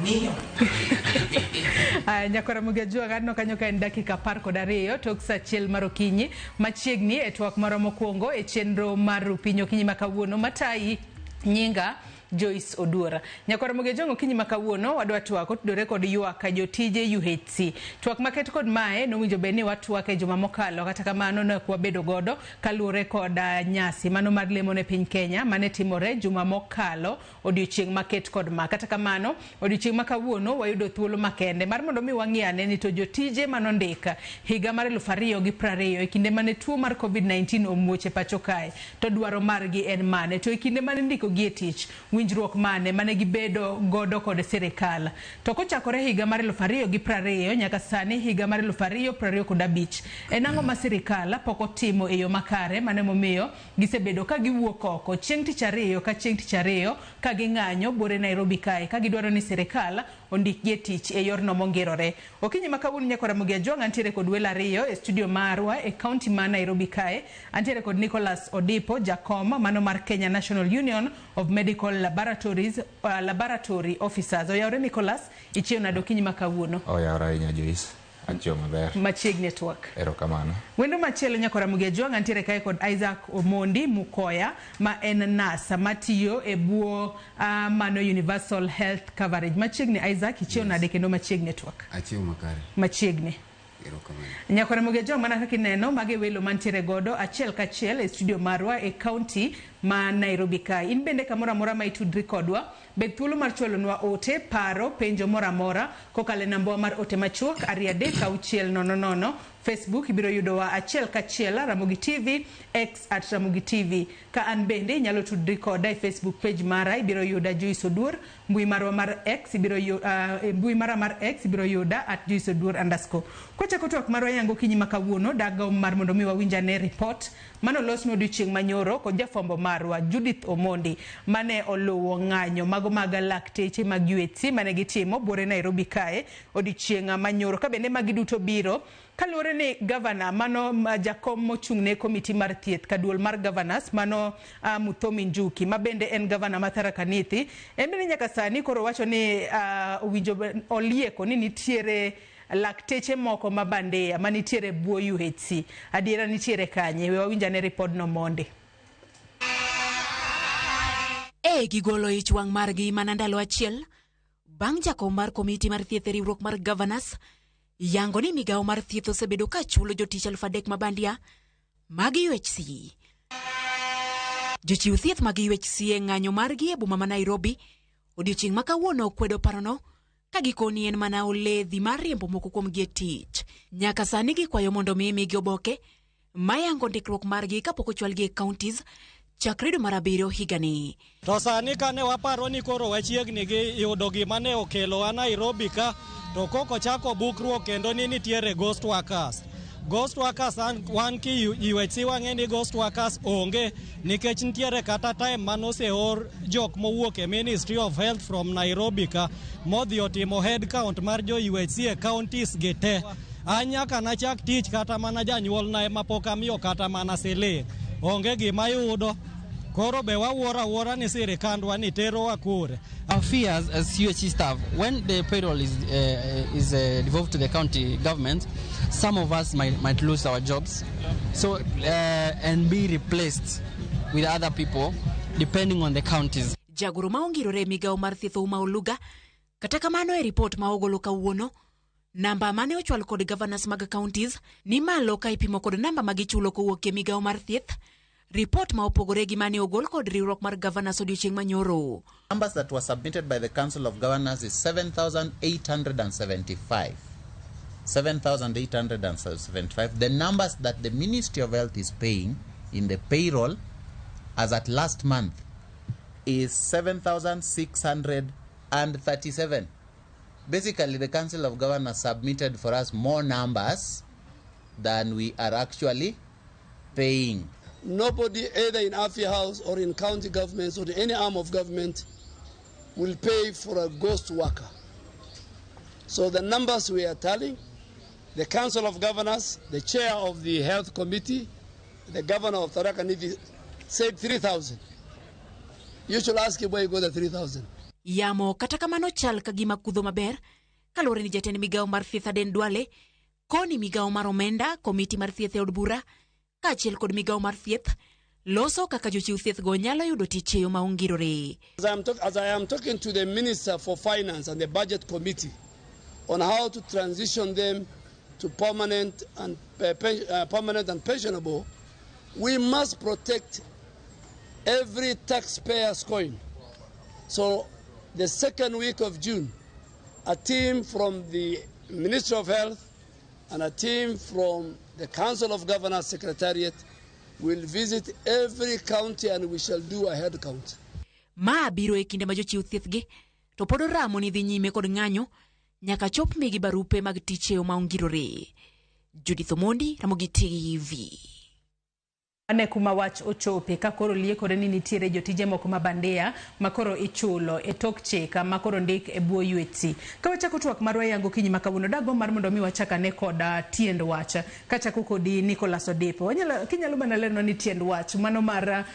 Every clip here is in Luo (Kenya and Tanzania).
niño. Nyakora mugejua gano kanyo ka en dakika 12 tok saa achiel mar okinyi machiegni e twak moro mokwongo e chenro mar piny okinyi makawuono matayi nyinga Joyce Oduora. Nyakora mugejongo kinyi makawuono wadwa twak otudore kod ywak ka jotije UHC. Twak maket kod mae nowinjo beni watwak e juma mokalo kata kamano ne kwabedo godo kaluore kod nyasi mano mar lemo ne piny Kenya mane timore juma mokalo odiochieng' maket kod ma. Kata kamano odiochieng' makawuono wayudo thuolo makende mar mondo mi wang'iane ni to jotije manondika higa mar 2020 e kinde mane tuo mar COVID-19 omuoche pacho kae to dwaro margi en mane to e kinde mane ndiko gi e tich winjruok mane gibedo godo kod sirikal. To kochakore higa mar 2020 nyaka sani higa mar 2025 enang'o ma sirikal pok otimo e yo makare mane momiyo gisebedo ka giwuok oko chieng' tich ariyo ka chieng' tich ariyo ka ging'anyo bore Nairobi kae ka gidwaro ni sirikal ondik gi tich e yorno mongirore. Okinyi makawuono nyakora Mugiajong antiere kod welo ariyo e studio marwa e county ma Nairobi kae. Antiere kod Nicholas Odipo jakom mano mar Kenya National Union of Medical Laboratory Officers. Oyawre Nicholas, ichiew nade okinyi makawuono? Oyawre ahinya Joyce. Anchio maber. Machiegni network. Erokamano. Wendo machielo nyakora Mugiajong antiere kae kod Isaac Omondi Mukoya ma en nasa matiyo e buo mano Universal Health Coverage. Machiegni Isaac, ichiew nade kendo machiegni network? Achiew makare. Machiegni. Nyakora Mugiajong mana kaka ineno mage welo mantiere godo achiel kachiel e studio marwa e county ma Nairobi kae. In bende kamora mora ma itudri kodwa bed thuolo mar chwalonwa ote paro penjo mora mora kokale namba mar ote machuok 36900. Facebook ibiro yudowa achiel kachiel Ramogi TV X @Ramogi TV. Ka an bende nyalo tudri koda e Facebook page mara ibiro yuda Joyce Oduor, mbui marwa mar X ibiro mbui mara mar X ibiro yuda @JoyceOduor_. Kochako twak marwa yango kinyi makawuono daga mar mondo mi wawinjane report mano losno odiochieng' manyoro kod jafombo marwa Judith Omondi mane oluwo ng'anyo mago mag lakteche mag UHC mane gitimo bore Nairobi kae odiochieng' manyoro ka bende magi duto biro kaluore ni governor mano jakom mochung'ne komiti mar thieth kaduol mar governors mano Muthomi Njuki mabende en governor ma Tharaka Nithi embeni nyaka sani koro wacho ni owinjo olieko ni nitiere lakteche moko mabandeya manitiere buo UHC. Adiera nitiere kanye? We wawinjane report no Mondi. Gigolo ich wang' margi mana ndalo achiel bang' jakom mar komiti mar thieth e riwruok mar governors yango ni migawo mar thieth osebedo ka chulo jotich 3,000 mabandia mag UHC. Jochiw thieth mag UHC e ng'anyo margi e boma ma Nairobi odiochieng' makawuono kwedo parono ka gikoni en mana oledhi mar riembo moko kuom gi tich. Nyaka sani gikwayo mondo migi oboke mayango ndikruok margi kapok ochwalgi e counties chakre dwe mar 7 higani. To sani kane waparo ni koro wachiegni gi yudo gima ne okelo wa Nairobi ka to koko chako bukruok kendo ni nitiere ghost workers. Ghost workers wan ki UHC wang'eni ghost workers onge nikech nitiere kata time manoseor jok mowuok e Ministry of Health from Nairobi ka modhi otimo head count mar jo UHC e counties gete. Anyaka na chak tich kata mana janyuol na ema pok amiyo kata mana siling. Onge gima yudo. Koro be wawuora ni sirikandwa ni tero wa kure. Our fears as UHC staff, when the payroll is devolved to the county government, some of us might lose our jobs, so and be replaced with other people depending on the counties. Jagoro ma ongirore migawo mar thieth Uma Oluga kata kamano e report ma ogolo kawuono namba mane ochwal kod governors mag counties ni malo ka ipimo kod namba magichulo kowuok e migawo mar thieth. Report ma opogore gi mane ogol kod riwruok mar governors odiochieng' manyoro. Numbers that were submitted by the Council of Governors is 7,875. 7,875. The numbers that the Ministry of Health is paying in the payroll as at last month is 7,637. Basically, the Council of Governors submitted for us more numbers than we are actually paying. Nobody, either in Afia House or in county governments or in any arm of government, will pay for a ghost worker. So the numbers we are telling, the Council of Governors, the chair of the Health Committee, the governor of Tharaka Nithi said 3,000. You should ask him where you got the 3,000. Yamo kata kamano chal ka gima kudho maber kaluwore ni jatend migawo mar thieth Aden Duale koni migawo mar omenda komiti mar thieth e od bura kaachiel kod migawo mar thieth loso kaka jochiw thieth go nyalo yudo tich e yo ma ongirore. As I am talking to the Minister for Finance and the Budget Committee on how to transition them to permanent and pensionable, we must protect every taxpayer's coin. So the second week of June, a team from the Ministry of Health and a team from the Council of Governors Secretariat will visit every county and we shall do a head count. Ma biro e kinde ma jochiw thieth gi to pod oramo ni dhi nyime kod ng'anyo nyaka chop migi barupe mag tich e yo ma ongirore. Judith Omondi, Ramogi TV. Ane kuma wach ochope ka koro liekore ni nitiere jotije moko mabandia makoro ichulo e tok chika makoro ndik e buo UHC. Ka wachako twak marwa yango kinyi makawuono dago mar mondo mi wachaka ne koda tiend wach kachako kodi Nicholas Odepo. Kinyalo mana leno ni tiend wach mano mar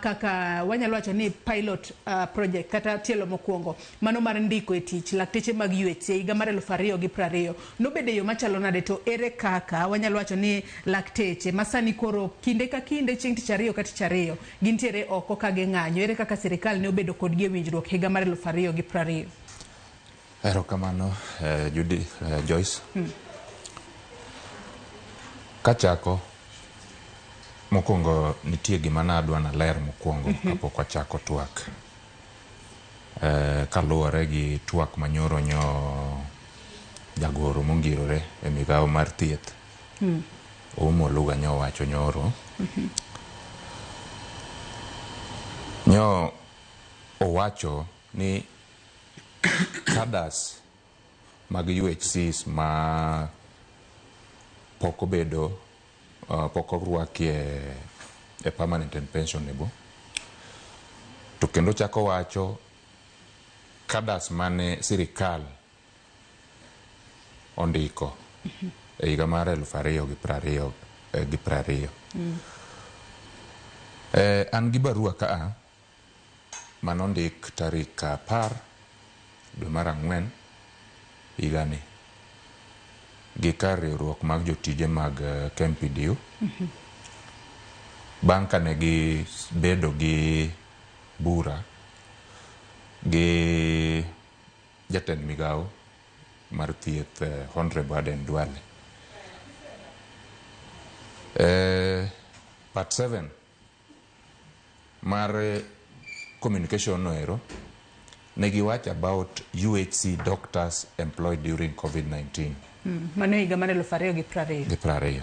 kaka wanyalo wacho ni pilot project kata tielo mokwongo mano mar ndiko e tich lakteche mag UHC higa mar 2020 nobede yo machalo nade to ere kaka wanyalo wacho ni lakteche masani koro kinde ka kinde chieng' tich ariyo kata tich ariyo gintiere oko ka ging'anyo ere kaka sirikal ne obedo kod gi winjruok higa mar 2020. Erokamano Judy Joyce. Kachako mokwongo nitie gima nadwa na ler mokwongo kapok wachako twak. Kaluwore gi twak manyoro nyo jagoro mongirore e migawo mar thieth. Omo Oluga nyo wacho nyoro. Nyo owacho ni kadas mag UHCs ma poko bedo poko ruaki e permanent and pensionable to kendo chako wacho kadas mane sirikal ondiko e higa mar 2020. An gi barua kaa manondik tarik 10 dwe mar 4 higani gi kar riwruok mag jotije mag KMPDU bang' kane gi bedo gi bura gi jatend migawo mar thieth Honorable Aden Duale. Part 7 mar communication noero negi watch about UHC doctors employed during COVID-19. Mano higa mar 2020.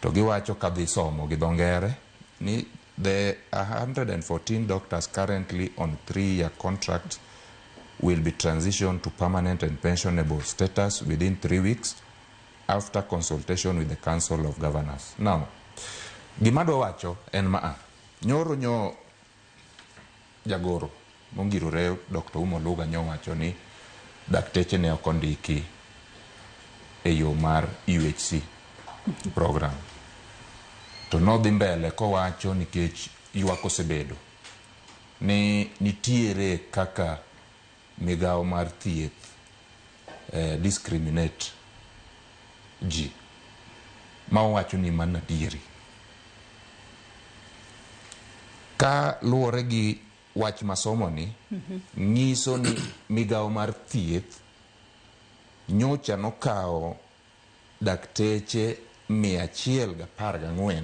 To giwacho kadhi somo gi dongere ni the 114 doctors currently on 3-year contract will be transitioned to permanent and pensionable status within 3 weeks after consultation with the Council of Governors. Now, gimado wacho en maa. Nyoro nyo jagoro mongirore Dr. Umo Oluga nyo wacho ni dakteche ne okondiki e yo mar UHC program. To nodhi mbele ko wacho nikech ywak osebedo ni nitiere kaka migawo mar thieth discriminate ji ma wacho ni mana dieri. Ka luwore gi wach masomo ni nyiso ni migawo mar thieth nyocha nokawo dakteche 114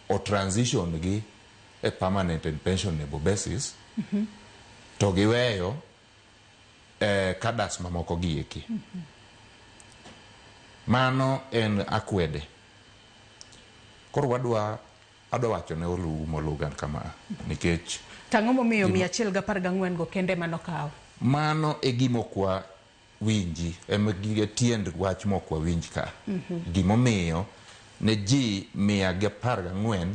o transition gi e permanent and pensionable basis to giweyo kadas mamoko gieki. Mano en akwede. Koro adwa wacho ne Umo Oluga kama nikech tang'o momiyo 114 go kende manokawo. Mano e gimokwa winji gi tiend wach mokwa winj ka. Gimomiyo ne ji 114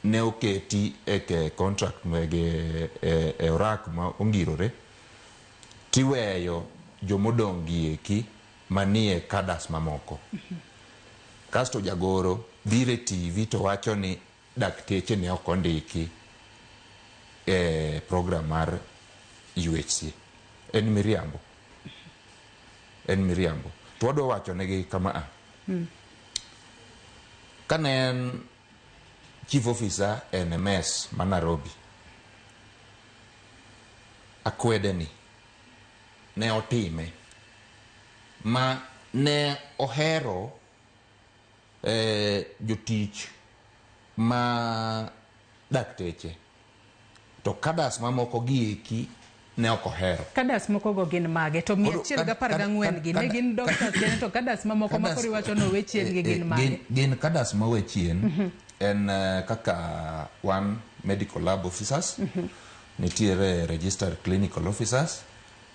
ne oketi e contract mege e orak ma ongirore tiweyo jomodong' gieki manie kadas mamoko. Kasto jagoro dire TV to wacho ni dakteche ne okondiki program mar UHC. En miriambo. To wadwa wacho negi kama kane en chief officer NMS ma Nairobi, akwede ni ne otime ma ne ohero jotich ma dakteche, to kadas mamoko gieki ne ok ohero. Kadas moko go gin mage to 114 gi ne gin doctors gin to kadas mamoko ma kori wacho no wechien gi gin mage. Gin kadas ma wechien en kaka one medical lab officers, nitiere registered clinical officers,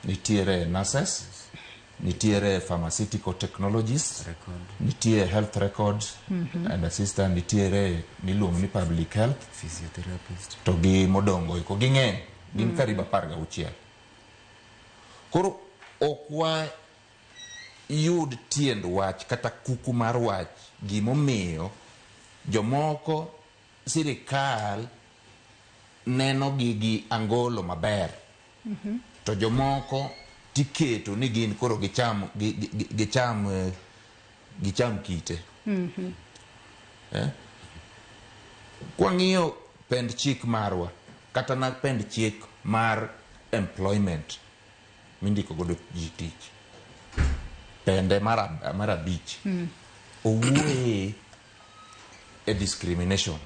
nitiere nurses, nitiere pharmaceutical technologists, nitiere health records and assistant, nitiere niluongo ni public health, physiotherapist, to gi modongo iko ging'eny gin kariba 16. Koro okwa yud tiend wach kata kuku mar wach gimomiyo jomoko sirikal neno gi angolo maber, to jomoko tiketo ni gin koro gicham kite. Kwang'iyo pend chik marwa kata na pend chik mar employment mindiko godo ji tich, pende mar abich owuoye discrimination.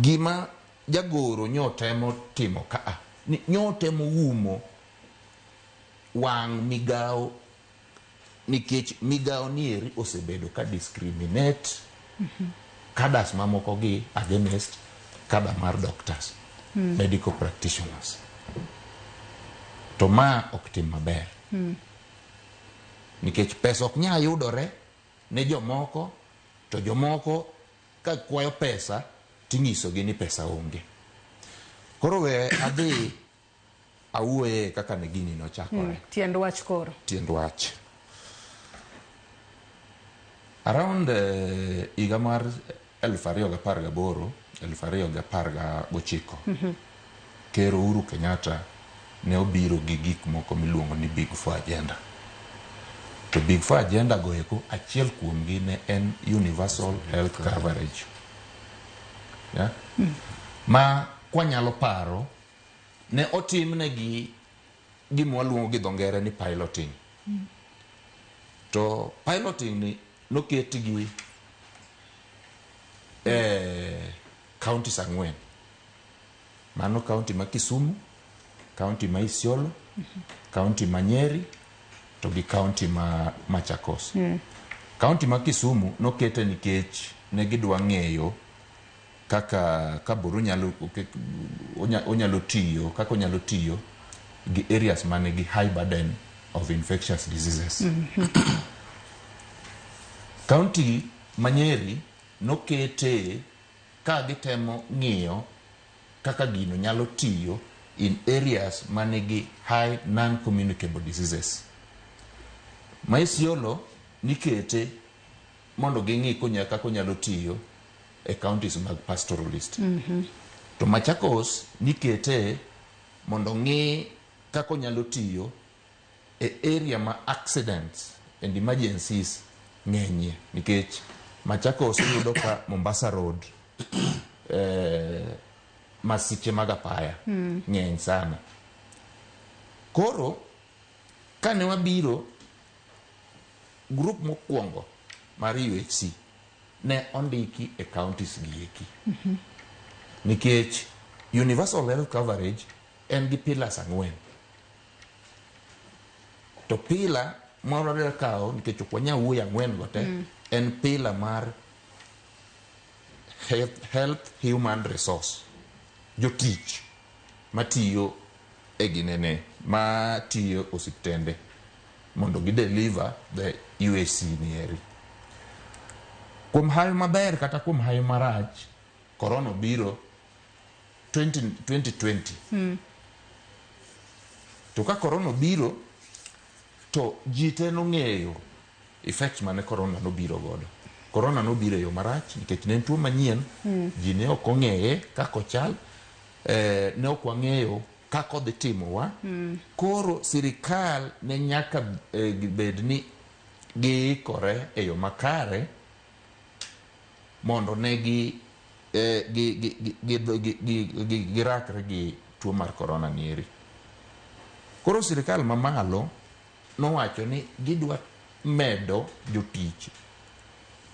Gima jagoro nyotemo timo kaa nyotemo umo wang' migao, nikech migao nieri osebedo ka discriminate kadas mamoko gi against kada mar doctors, medical practitioners. To ma ok tim maber, nikech pesa ok nya yudore ne jomoko, to jomoko ka kwayo pesa ting'iso gi ni pesa onge. Koro we adhi awuoye kaka ne gini nochakore. Tiend wach koro. Tiend wach. Around higa mar 2018, 2019, Ker Uhuru Kenyatta ne obiro gi gik moko miluongo ni Big Four Agenda. To Big Four Agenda goeko achiel kuomgi ne en universal health coverage. Ma kwanyalo paro ne otimne gi gimwaluongo gi dho ngere ni piloting. To piloting ni noket gi counties 4. Mano county ma Kisumu, county ma Isiolo, county ma Nyeri, to gi county ma Machakos. County ma Kisumu nokete nikech ne gidwa ng'eyo kaka kaburu onyalo tiyo gi areas mane gi high burden of infectious diseases. County Manyeri nokete ka gitemo ng'iyo kaka gino nyalo tiyo in areas mane gi high non-communicable diseases. Ma Isiolo nikete mondo ging'i kaka onyalo tiyo e counties mag pastoralist. To Machakos nikete mondo ng'i kaka onyalo tiyo e area ma accidents and emergencies ng'enyie, nikech Machakos yudo ka Mombasa Road masiche mag apaya ng'eny sana. Koro kane wabiro, group mokwongo mar UHC ne ondiki e counties gieki, nikech universal health coverage en gi pillars 4. To pillar moro kao nikech okwanya wuoya 4 gote, en pillar mar health human resource, jotich matiyo e ginene, matiyo osiptende mondo gideliver the UHC nieri. Kuom hayo maber kata kuom hayo marach, corona biro 2020. To ka corona biro, to jite nong'eyo effects mane corona nobiro godo. Corona nobiro yo marach nikech ne tuo manyien, ji ne ok ong'eye kako chal, ne ok wang'eyo kako dhi timowa. Koro sirikal ne nyaka bed ni giikore e yo makare mondo ne girakre gi tuo mar korona nieri. Koro sirikal mamalo nowacho ni gidwa medo jotich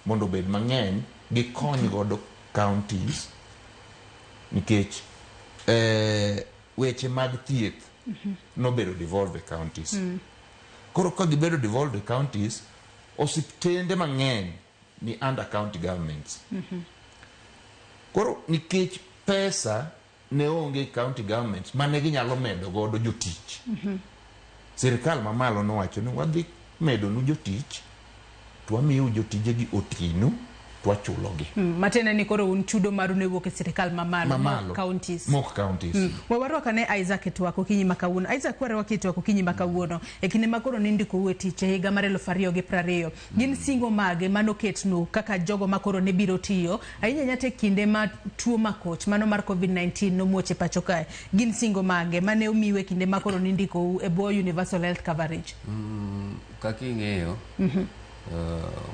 mondo bed mang'eny gikony godo counties nikech weche mag thieth nobedo devolved e counties. Koro ka gibedo devolved e counties, osiptende mang'eny ni under county governments. Koro nikech pesa ne onge county governments mane ginyalo medo godo jotich, sirikal mamalo nowacho ni wadhi medo nu jotich, to wamiyo jotije gi otino, to wachulogi. Matene ni koro un chudo maru ne wuok e sirikal mamalo counties. Mok counties. Wawarwaka ne Isaac Etwak Okinyi makawuono. Isaac kwarewaka Etwak Okinyi makawuono. E kinde makoro nindiko uwe tich e higa mar 2020. Gin singo mage manoketnu kaka jogo makoro ne biro tiyo. Ahinya nyate kinde ma tuo makoch mano mar COVID-19 nomuoche pacho kae. Gin singo mage mane umiwe kinde makoro nindiko e bwo universal health coverage. Kaki ng'eyo.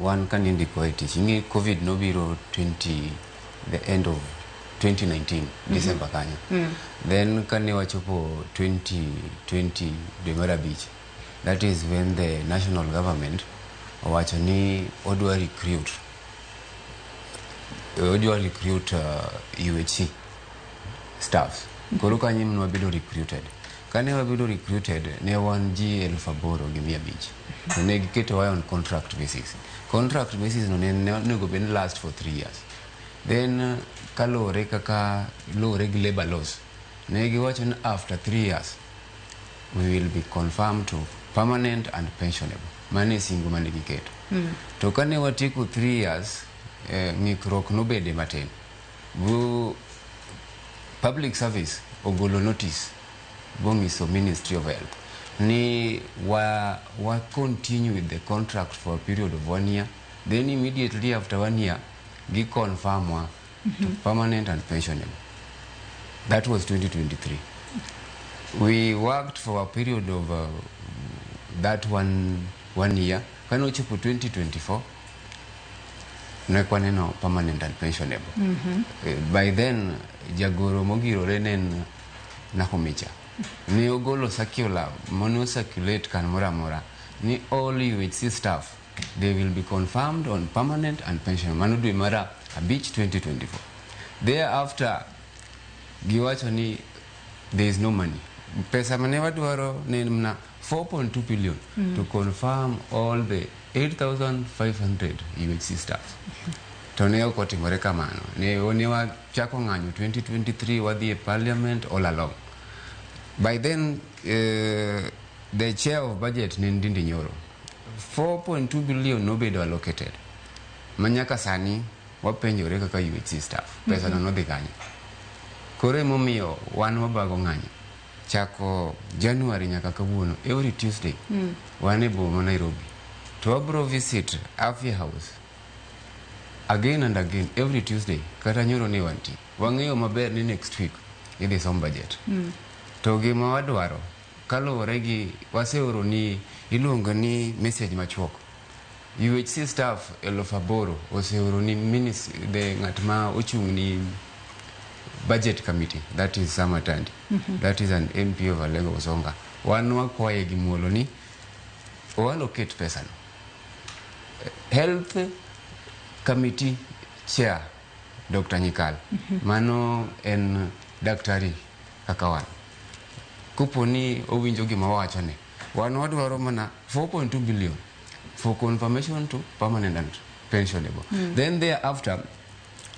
One can indicate teaching COVID no biro the end of 2019 December kanya. Then kane wachopo 2020 Demara Beach. That is when the national government wacho ni odwa recruit UHC staff. Koro kanye mno wabedo recruited. Kane wabedo recruited ne wan ji 8,500 to ne giketo on contract basis. Contract basis no ne go ben last for 3 years. Then kalore kaka lore gi labor laws ne giwacho ni after 3 years we will be confirmed to permanent and pensionable. Mane singo mane giketo. To kane watieko 3 years ng'ikruok nobede matin. Public service ogolo notice bongiso Ministry of Health ni wa continue with the contract for a period of 1 year, then immediately after 1 year gi confirm wa to permanent and pensionable. That was 2023. We worked for a period of that one year. Kano chipo 2024 nekwaneno permanent and pensionable. By then jagoro mogiro renen nakomicha ni ogolo circular mono circulate kan mora ni all UHC staff they will be confirmed on permanent and pensionable mano dwe mara abich 2024. Thereafter giwacho ni there is no money. Pesa mane wadwaro ne mna 4.2 billion to confirm all the 8,500 UHC staff. To ne okotimore kamano. Ne wachako ng'anyo 2023 wadhi e parliament all along. By then, the chair of budget Nindindi Nyoro, 4.2 billion nobedo allocated. Manyaka sani wapenjore kaka UHC staff. Pesa no dhi kanyo. Kore momiyo wan wabago ng'anyo. Chako January nyaka kawuono every Tuesday. Wan e boma Nairobi. To wabro visit Afya House. Again and again every Tuesday. Kata nyoro ne wanti. Wang'eyo maber ni next week idhi som budget. To gima wadwaro kalore gi waseoro ni iluongo ni message machuok. UHC staff 8,000 oseoro ni the ngatma ochung ni budget committee, that is Samatandi. That is an MP of Alengo Osonga. Wan wakwaye gi muolo ni allocate pesa no. Health committee chair Dr. Nyikal. Mano en daktari kakawan. Kuponi owinjo gima wacho ne. Wan wadwaro mana 4.2 billion for confirmation to permanent and pensionable. Then thereafter,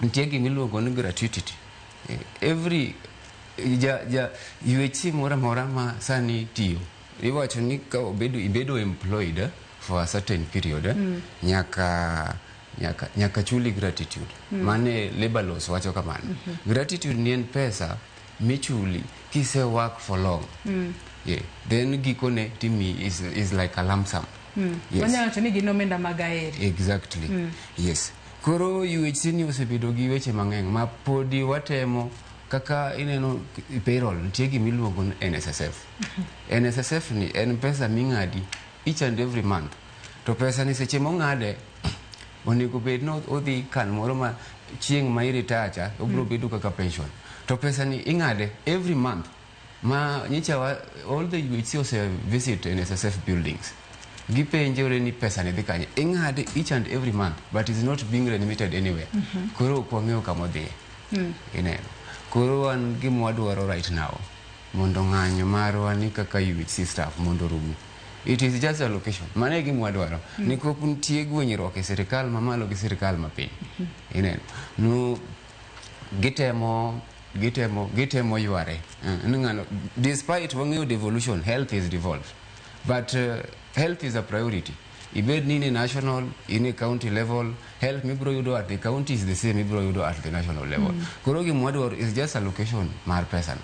ntie gimiluongo ni gratuity. Every UHC mora ma sani tiyo. Iwacho ni ka ibedo employed for a certain period, nyaka chuli gratitude. Mane labor laws wacho kamano. Gratitude ni en pesa michuli kise work for long. Yeah. Then gikone timi is like a lump sum. Yes. Wanyacho ni ginomenda magaeri. Exactly. Yes. Koro UHC ni osebedo gi weche mang'eny ma podi watemo kaka ineno payroll nitie gimiluongo ni NSSF. NSSF ni en pesa ming'adi each and every month. To pesa ni seche mong'ade onego bed no odhi kan moro ma chieng' ma iretire cha obro bedo kaka pension. To pesa ni ing'ade every month. Ma nyicha all the UHC ose visit NSSF buildings. Gipenjore ni pesa ni dhi kanye. Ing'ade each and every month, but is not being remitted anywhere. Koro ok wang'eyo kama odhiye. Ineno. Koro wan gima wadwaro right now mondo ng'anyo marwa ni kaka UHC staff mondo rum. It is just a location. Mane gima wadwaro. Ni kop nitie gwenyruok e sirikal mamalo gi sirikal mapiny. Ineno. No gitemo yware. Despite wang'eyo devolution, health is devolved. But health is a priority. Ibed ni national, in a county level, health mibro yudo at the county is the same mibro yudo at the national level. Koro gimwadwaro is just allocation mar pesa.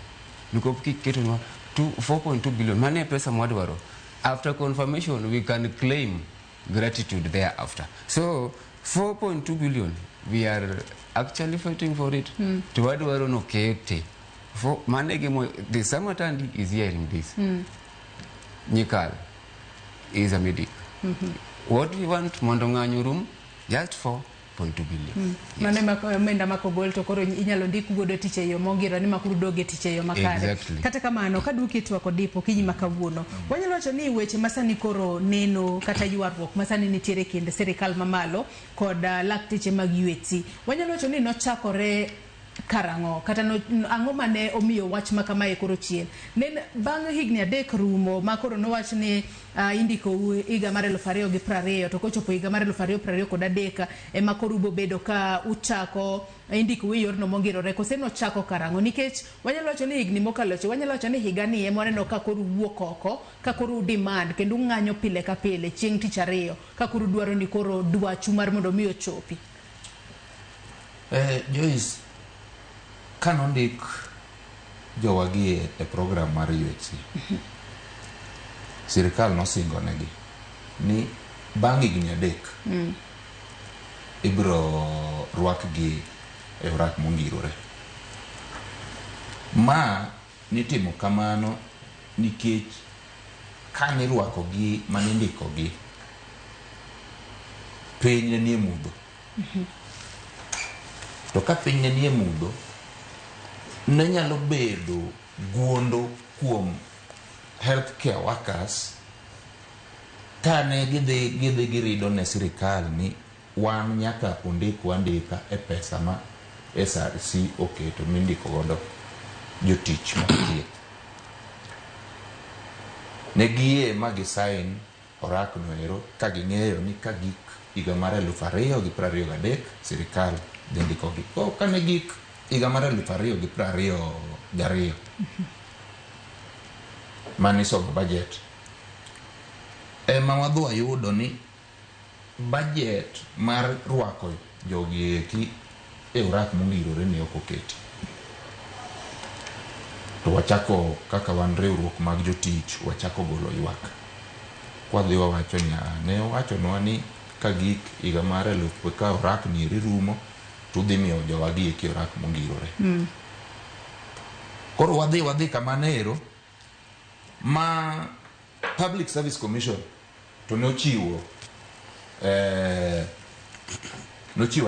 Nikop kiketo no 4.2 billion. Mane pesa mwadwaro. After confirmation, we can claim gratitude thereafter. So 4.2 billion, we are actually fighting for it. Tuwadwaro no kete. For manegemo, the Samatandi is hearing this. Nyikal is a medic. What we want, Mondonganyo room, just 4.2 billion. Mane menda makogol to koro inyalo ndik godo tiche yo mogira ni makuru doge tiche yo makare. Exactly. Kata kamano kaduki tu akodipo kinyi makawuono. Wanyalo wacho ni weche masani koro neno kata yuarruok masani nitiere kinde sirikal mamalo kod lakteche mag UHC. Wanyalo wacho ni nochakore karango kata ang'o mane omiyo wach makamae koro chien. Nen bang' higni 3 rumo makoro nowach ni indiko higa mar 2020 to kochopo higa mar 2023 ema koro ubo bedo ka uchako indiko wi yorno mongirore kose nochako karango nikech wanyalo wacho ni higni mokalo wanyalo wacho ni higa ni ema waneno ka koro wuok oko ka koro demand kendo ng'anyo pile ka pile chieng' tich ariyo ka koro dwaro ni koro dwachu mar mondo mi ochopi. Joyce, kanondik jowagi e program mar UHC, sirikal nosingo negi ni bang' higni 3 ibro rwakgi e orak mongirore. Ma nitimo kamano nikech kanirwakogi manindikogi piny ne nie mudho. To ka piny ne nie mudho, ne nyalo bedo guondo kuom healthcare workers kane gidhi girido ne sirikal ni wan nyaka ondikwa andika e pesa ma SRC oketo mindiko godo jotich mag thieth. Ne giyie ma gisain orak noero ka ging'eyo ni ka gik higa mar 2023 sirikal dhi ndikogi. Kane gik higa mar 2022 manisomo budget ema wadhi wayudo ni budget mar rwako jogi eki e orak mongirore ne ok oketi. To wachako kaka wan riwruok mag jotich wachako golo ywak. Kwadhi wawacho ni ne wachonwa ni ka gik higa mar 1000 ka orak ni rumo tudhi miyo jowagi eki orak mongirore. Koro wadhi kamanero ma Public Service Commission to nochiwo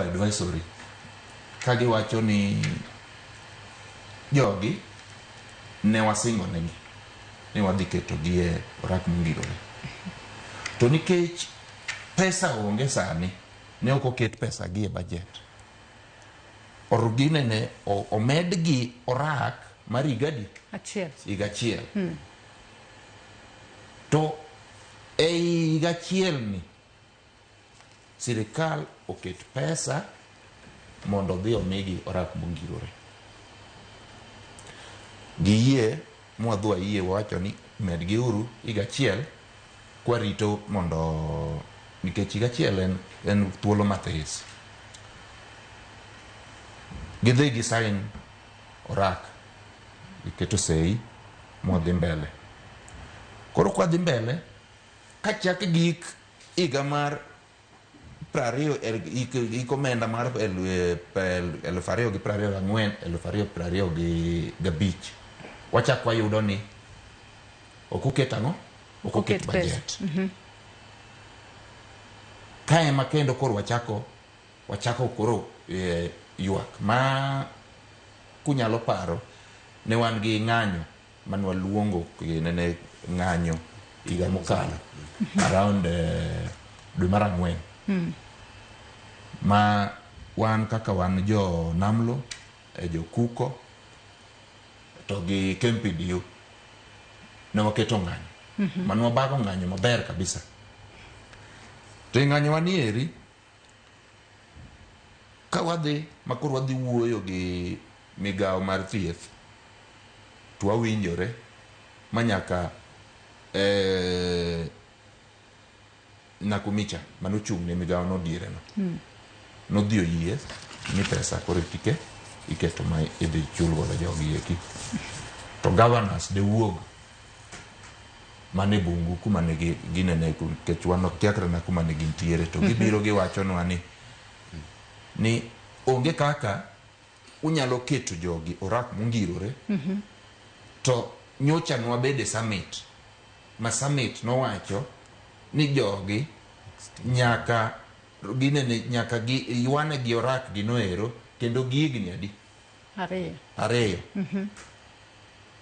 advisory kagi wacho ni jogi ne wasingo negi ni wadhi keto gi e orak mongirore. To nikech pesa onge sani ne ok oket pesa gi e budget. Orugine ne omed gi orak mar higa achiel. To e higa achiel ni sirikal oket pesa mondo dhi omigi orak mongirore. Giyie mwadhwa yie wacho ni med gi uru higa achiel kwa rito mondo nikech higa achiel en thuolo mathis. Gidhi gi sign orak iketo sei modhi mbele. Koro kwa dhi mbele kachak gik higa mar prario ikomenda mar 2024-2025 wachak wayudo ni okuket ang'o? Okuket budget. Kae ma kendo koro wachako koro ywak ma kunyalo paro ne wan gi ng'anyo manwa luongo ne ng'anyo higa mokalo around dwe mar 4 ma wan kaka wan jo Namlo jo Kuko to gi Kempidio ne waketo ng'anyo manwa bago ng'anyo maber kabisa. To ng'anyo wanieri ka wadhi makoro wadhi wuoyo gi migawo mar thieth to wawinjore manyaka Nakumicha manochung' ne migawo no diere no nodhi oyie ni pesa koro iketo ma idhi chul godo jogi eki. To governors de wuog mane bungu kuma ne ginene kechwano kiakre na kuma ne gintiere to gibiro giwachonwa ni onge kaka unyalo keto jogi orak mongirore to nyocha nwa bede summit ma summit nowacho ni jogi nyaka ywane gi orak ginoero kendo gigni adi ariyo.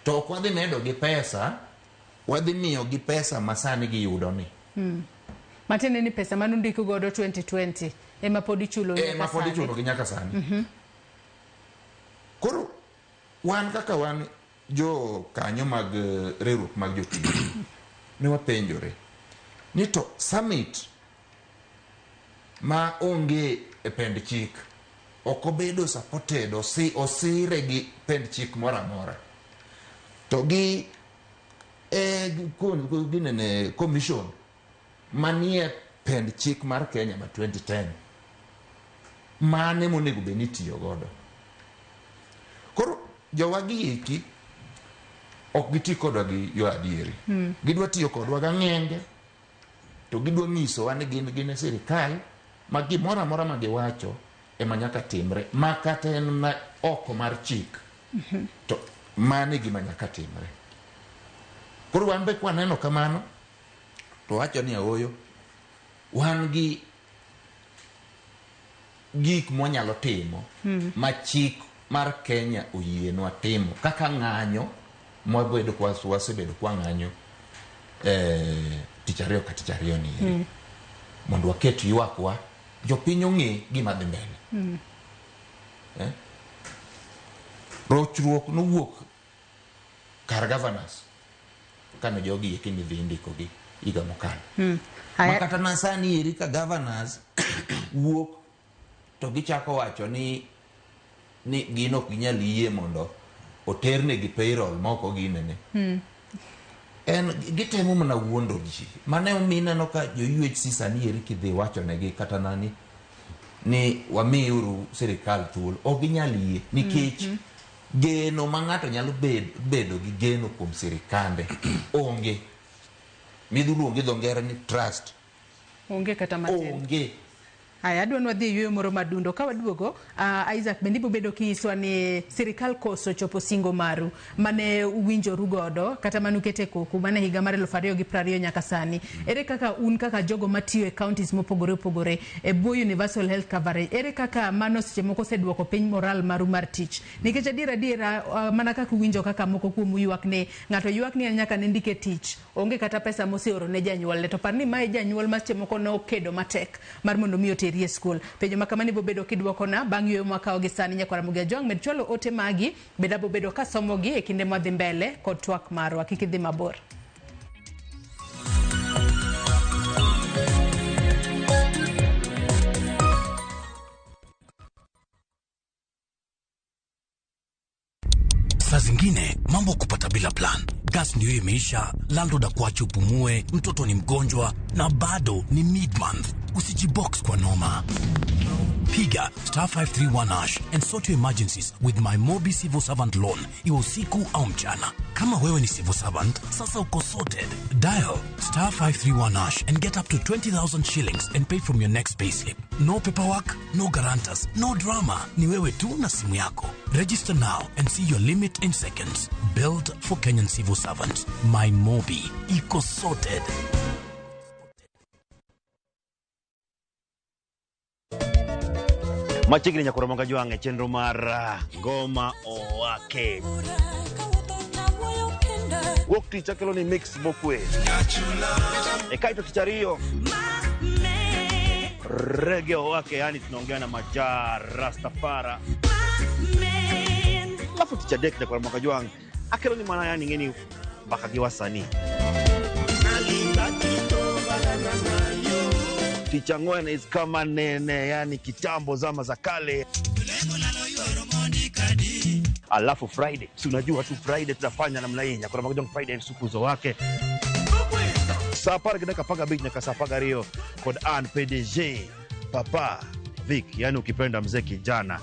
To ok wadhi medo gi pesa, wadhi miyo gi pesa masani giyudo ni matene ni pesa manundiko godo 2020 ema pod ichulo gi nyaka sani. Koro wan kaka wan jo kanyo mag riwruok mag jotich ne wapenjore ni to summit ma onge e pend chik ok obedo supported osire gi pend chik mora mora to gi ginene commission manie pend chik mar Kenya ma 2010 mane monego beni tiyo godo. Koro jowagi eki ok giti kodwa gi yo adieri gidwa tiyo kodwa ga ng'enge to gidwa nyisowa ni gin sirikal ma gimora mora ma giwacho ema nyaka timre ma kata en ma oko mar chik to mane gima nyaka timre. Koro wan be kwaneno kamano to wacho ni aoyo wan gi gik mwanyalo timo ma chik mar Kenya oyienwa timo kaka ng'anyo mwabedo wasebedo kwa ng'anyo tich ariyo ka tich ariyo ni mondo waket ywakwa jopiny ong'e gima dhi mbele. Rochruok nowuok kar governors kane jogi eki ni dhi ndiko gi higa mokalo makata na sani eri ka governors wuok to gichako wacho ni gino ok ginyal yie mondo oterne gi payroll moko ginene en gitemo mana wuondo ji mane mineno ka jo UHC sani eri kidhi wacho negi kata nani ni wamiuru sirikal thuolo ok ginyal yie nikech geno ma ng'ato nyalo bedo gi geno kuom sirikande onge midhuluongi dho ngere ni trust onge kata matin onge. Aya adwa nwadhi yueyo moro madundo ka waduogo Isaac bendi bobedo kiswa ni sirikal koso chopo singo maru mane uwinjoru godo kata manukete koku mane higa mar 2020 nyaka sani ere kaka un kaka jogo matiyo e counties mopogore opogore e buo universal health coverage ere kaka mano seche moko seduoko piny moral maru mar tich nikech adiera mana kaka uwinjo kaka moko kuom ywak ne ng'ato ywak ni nyaka ne ndike tich onge kata pesa moseoro ne janyuol to parni mae janyuol ma seche moko no kedo matek mar mondo mi oteri e skul penjo makamani bobedo kidwoko na bang' yueyo mwaka ogi sani nyakora Mugia Jong med chwalo ote magi beda bobedo ka somo gi e kinde mwadhi mbele kod twak marwa kik idhi mabor. Saa zingine mambo kupata bila plan. Gas ndio imeisha, landlord akuache upumue, mtoto ni mgonjwa na bado ni mid-month. Usijibox kwa noma. Piga *531# and sort your emergencies with my Mobi Civil Servant loan. Iwe usiku au mchana. Kama wewe ni civil servant, sasa uko sorted. Dial *531# and get up to 20,000 shillings and pay from your next payslip. No paperwork, no guarantors, no drama. Ni wewe tu na simu yako. Register now and see your limit in seconds. Built for Kenyan civil servants. My Mobi. Iko sorted. Machigni nyakoromonga juange chenro mar ngoma owake. Wokti chakelo ni mix bokwe. Ekaito kichario. Reggae owake, yani tunaongea na Majar Rastafara. Lafu tichadek nyakoromonga juange. Akelo ni mana yani ngeni bakagi wasani. Tichangwena is kama nene, yani kitambo zama za kale. Alafu Friday, si unajua tu Friday tutafanya namna hii. Kuna magojong Friday sukuzo wake. Sapar gina kapaga beach na kasapaga Rio. Kod An PDG Papa Vic, yani ukipenda mzee kijana.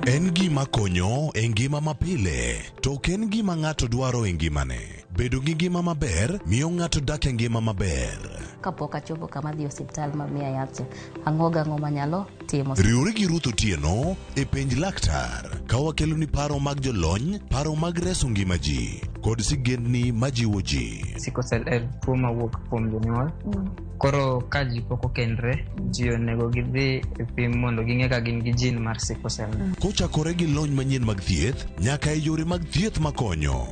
En gima konyo e ngima mapile, to ken gima ng'ato dwaro e ngimane. Bedo gi ngima maber miyo ng'ato dak e ngima maber. Kapok achopo kama dhi osiptal mamiya yath, ang'oga ng'oma nyalo timo. Riwri gi Ruth Otieno e penj laktar, ka wakelo ni paro mag jolony, paro mag reso ngima ji, kod sigendni majiwo ji. Sickle cell en tuo mawuok kuom jonyuol. Koro ka ji pok okendre, ji onego gidhi e pim mondo ging'e ka gin gi jin mar sickle cell. Kochakore gi lony manyien mag thieth, nyaka e yore mag thieth makonyo.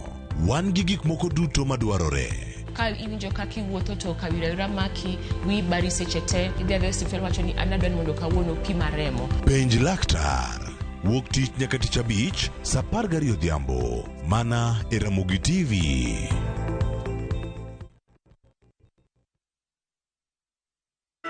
Wan gi gik moko duto madwarore. Ka iwinjo kaki wuotho to kawira maki wi bari seche te idhi adhi hospital wacho ni anadwani mondo kawuono pima remo. Penj laktar. Wuok tich nyaka tich abich, saa 12 odhiambo. Mana e Ramogi TV.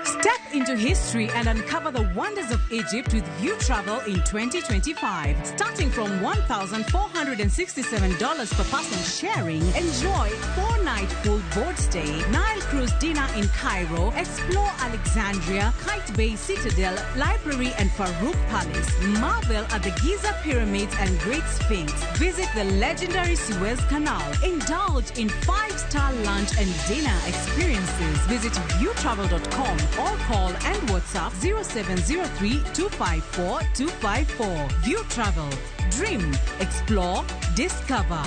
Step into history and uncover the wonders of Egypt with View Travel in 2025. Starting from $1,467 per person sharing, enjoy 4-night full board stay, Nile Cruise dinner in Cairo, explore Alexandria, Kite Bay Citadel, Library and Farouk Palace, marvel at the Giza Pyramids and Great Sphinx, visit the legendary Suez Canal, indulge in 5-star lunch and dinner experiences. Visit viewtravel.com or call and WhatsApp 0703-254-254. View Travel. Dream, explore, discover.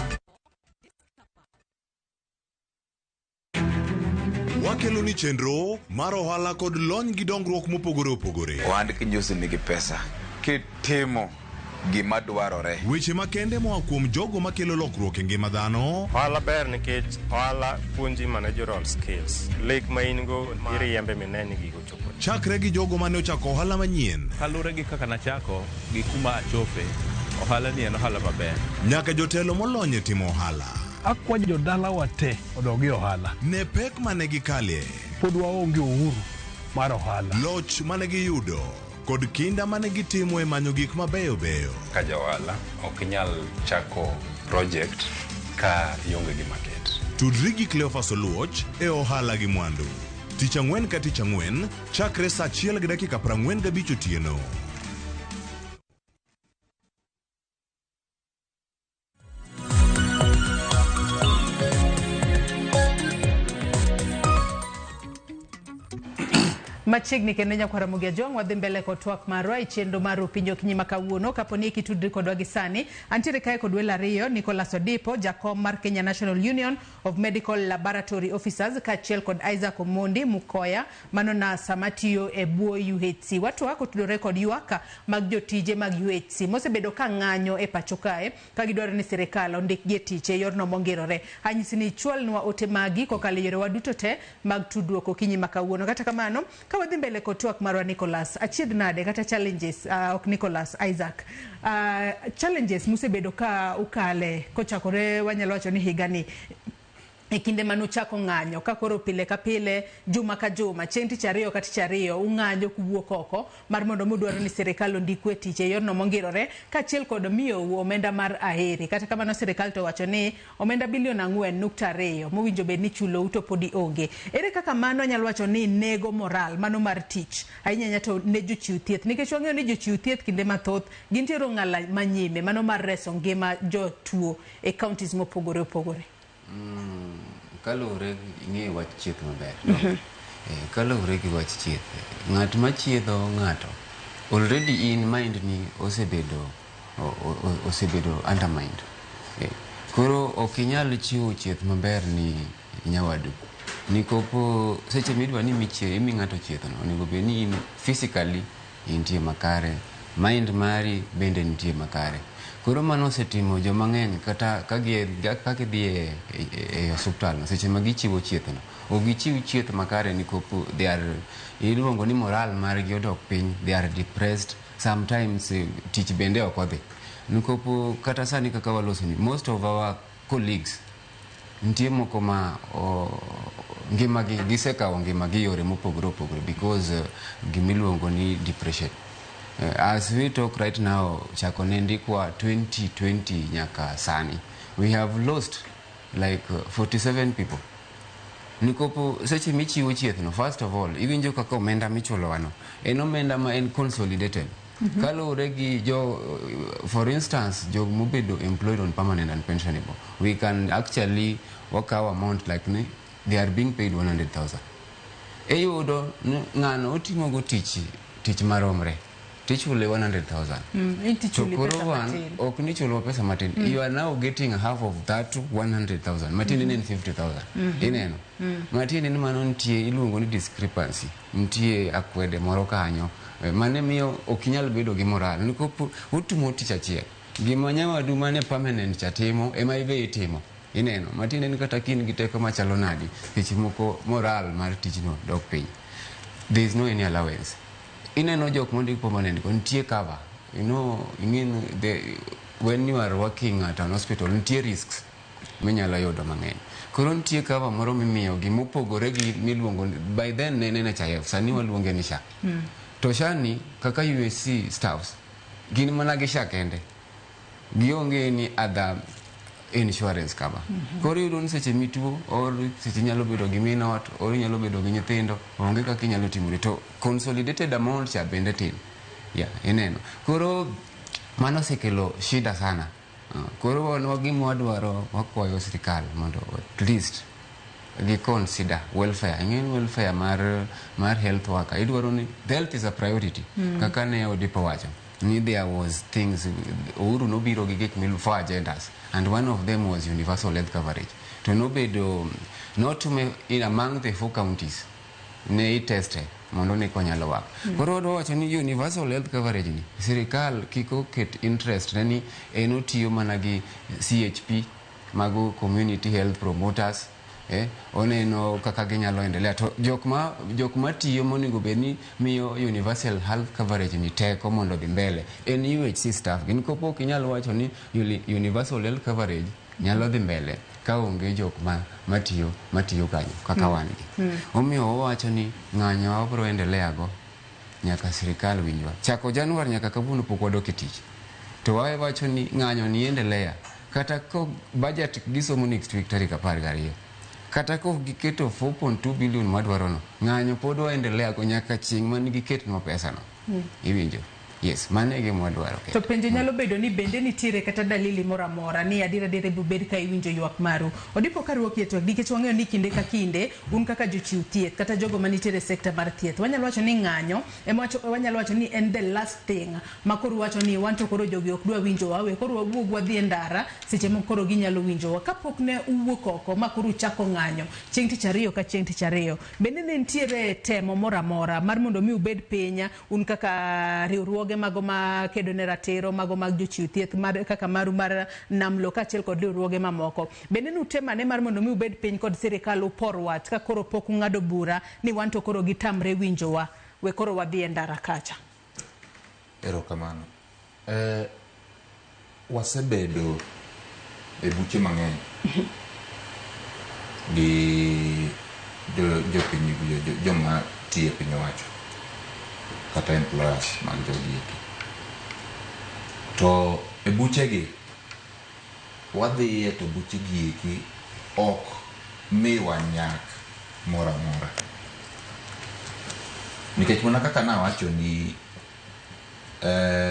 Wakelo ni chenro mar ohala kod lony gi dongruok mopogore opogore. Ohand kinyosi nigi pesa kitimo gima dwarore. Weche makende moa kuom jogo makelo lokruok e ngima dhano. Ohala ber nikech ohala puonji managerial skills. Lek ma in go iriembe mineni gigo chopo. Chakre gi jogo mane ochako ohala manyien. Kalure gi kaka nachako gi kuma achope. Ohala ni en ohala maber. Nyaka jotelo molony e timo ohala. Akwa jodala wate odogi ohala. Ne pek mane gikalie. Pod waonge uhuru mar ohala. Loch mane giyudo. Kod kinda mane gitimo e manyo gik mabeyo beyo. Ka jaohala ok nyal chako project ka ionge gi market. Tudri gi Cleophas Oluoch e ohala gi mwandu. Tich ang'wen ka tich ang'wen, chakre saa 1:45 otieno. Machiegni kendo nyakwara Ramogi Ajong wadhi mbele kod twak marwa chenro mar Opinjo Okinyi ma kawuono kaponi kitudri kodwa gi sani. Antiere kae kod welo ariyo, Nicholas Odipo, jakom mar Kenya National Union of Medical Laboratory Officers, kaachiel kod Isaac Omondi Mukoya mano na samatiyo e buo UHC. Watu wako tudore kod yuaka mag jotije mag UHC mosebedo ka ng'anyo e pacho kae ka gidwaro ni sirikal ondik gi tich e yorno mongirore. Anyisi ni chwalnwa ote magi kokalo yore waduto te mag tudruok Okinyi ma kawuono. Kata kamano wadhi mbele kod twak marwa Nicholas, achiedh nade kata challenges ok Nicholas, Isaac, challenges musebedo ka ukale kochakore wanyalo wacho ni higani e kinde manuchako ng'anyo ka koro pile ka pile juma ka juma chieng' tich ariyo ka tich ariyo ung'anyo kuwuok oko mar mondo mudwaro ni sirikal ondikwe tich e yorno mongirore kaachiel kod miyo omenda mar aheri. Kata kamano sirikal to wacho ni omenda bilion 4.2 mowinjo bed ni chulo uto podi onge. Ere kaka mano nyalo wacho ni nego moral mano mar tich ahinya to ne jochiw thieth, nikech wang'eyo ni jochiw thieth kinde mathoth gintiere ng'ala manyime mano mar reso ngima jotuo e counties mopogore opogore. Kalure ing'e wach chieth maber. Kalure gi wach chieth, ng'at ma chiedho ng'ato already in mind ni osebedo undermined. Koro ok inyal chiwo chieth maber ni nyawadu. Nikopo seche midwa ni imi ng'ato chiethno onego bed ni in physically intie makare, mind mari bende nitie makare. Koro mano osetimo joma ng'eny kata ka gidhi e osuptal seche ma gichiwo chiethno ok gichiw chieth makare nikopo iluongo ni moral margi odok piny, they are depressed, sometimes tich bende ok odhi nikopo kata sani kaka waloso ni most of our colleagues nitie moko ma ngimagi gisekawo ngimagi yore mopogore opogore because gimiluongo ni depression. As we talk right now, chako nendikwa 2020 nyaka sani, we have lost like 47 people. Nikopo seche michiwo chiethno, first of all, iwinjo kaka omenda michulo wano, en omenda ma en consolidated. Kalure gi for instance, jog mobedo employed on permanent and pensionable, we can actually work our amount like they are being paid 100,000. Eyudo ng'ano otimo go tich maromre. Tichule 100,000. To Korowan, ok nichulo pesa matin. You are now getting half of that 100,000. Matin in 50,000. Ineno. Matin in mano ntie iluongo ni discrepancy. Ntie akwede moro kanyo. Mane miyo okinyal bedo gi moral. Nikopo utumo tich achiel. Gima nyawadu mane permanent chatimo ema ibe itimo. Ineno. Matin in kata kin gi teko machalo nadi. Seche moko moral mar tichno dok piny. There is no any allowance. Ineno jok mondik permanent ntie cover. You know, when you are working at an hospital ntie risks minyalo yudo mang'eny. Koro ntie cover moro mimiyo gi mopogore gi miluongo by then ne NHIF sani waluonge ni SHA. To SHA ni kaka USC staffs gin mana gi SHA kende. Gionge ni other insurance cover. Koro yudo ni seche mituo or seche nyalo bedo gi min ot or nyalo bedo gi nyithindo onge kaka inyalo timore to consolidated amount cha bende tin. Ineno. Koro mano sekelo shida sana. Koro wagima wadwaro wakwayo sirikal mondo at least gi consider welfare. Ing'en welfare mar health worker. Idwaro ni health is a priority. Kaka ne Odipo wacho. There was things Uhuru nobiro gi gik milu for agendas, and one of them was universal health coverage. To nobedo not in among the 4 counties ne teste mondo ne konyalo wak. Koro wacho ni universal health coverage ni sirikal kiko ket interest ni enotiyo mana gi CHP mago community health promoters. Oneno kaka ginyalo endelea to jokma tiyo monego bedni miyo universal health coverage ni teko mondo dhi mbele en UHC staff. Gin kopo kinyalo wacho ni universal health coverage nyalo dhi mbele ka onge jokma matiyo kanyo kaka wan gi. Omiyo owacho ni ng'anyo wabro endelea go nyaka sirikal winjwa. Chako Januari nyaka kawuono pok wadok e tich. To wacho ni ng'anyo ni endelea kata ko budget gisomo next week tarik 12. Kata ko giketo 4.2 billion madwarono, ng'anyo pod waendelea ko nyaka chieng' man giketno pesa no. Iwinjo? Yes, mane gima wadwaro. To penjo nyalo bedo ni bende nitiere kata dalili moro amora ni adira bed ka iwinjo ywak maru. Odipo ka ruok yeto nikech wang'eyo ni kinde ka kinde un kaka jochiw thieth kata jogo manitiere sekta mar thieth. Wanyalo wacho ni ng'anyo wanyalo wacho ni en the last thing ma koro wacho ni wan to koro jogi ok dwa winjo wawe koro wawuog wadhi e ndara seche moko koro ginyalo winjo wa kapok ne uwuok oko ma koro chako ng'anyo chieng' tich ariyo ka chieng' tich ariyo. Bende ne nitiere temo moro amora mar mondo mi ubed piny un kaka riwruok mago ma kedo ne ratiro mago mag jochiw thieth kaka maru mar namlo kaachiel kod riwruoge mamoko. Bende nutemane mar mondo mi ubed piny kod sirikal upor wach ka koro pok ung'ado bura ni wan to koro gitamre winjowa we koro wadhi e ndara kacha. Erokamano. Wasebedo e buche mang'eny gi joma tiyo e piny owacho kata employers mag jogi eki. To e buchegi wadhiye to buchegi eki ok miwa nyak mora mora, nikech mana kaka nawacho ni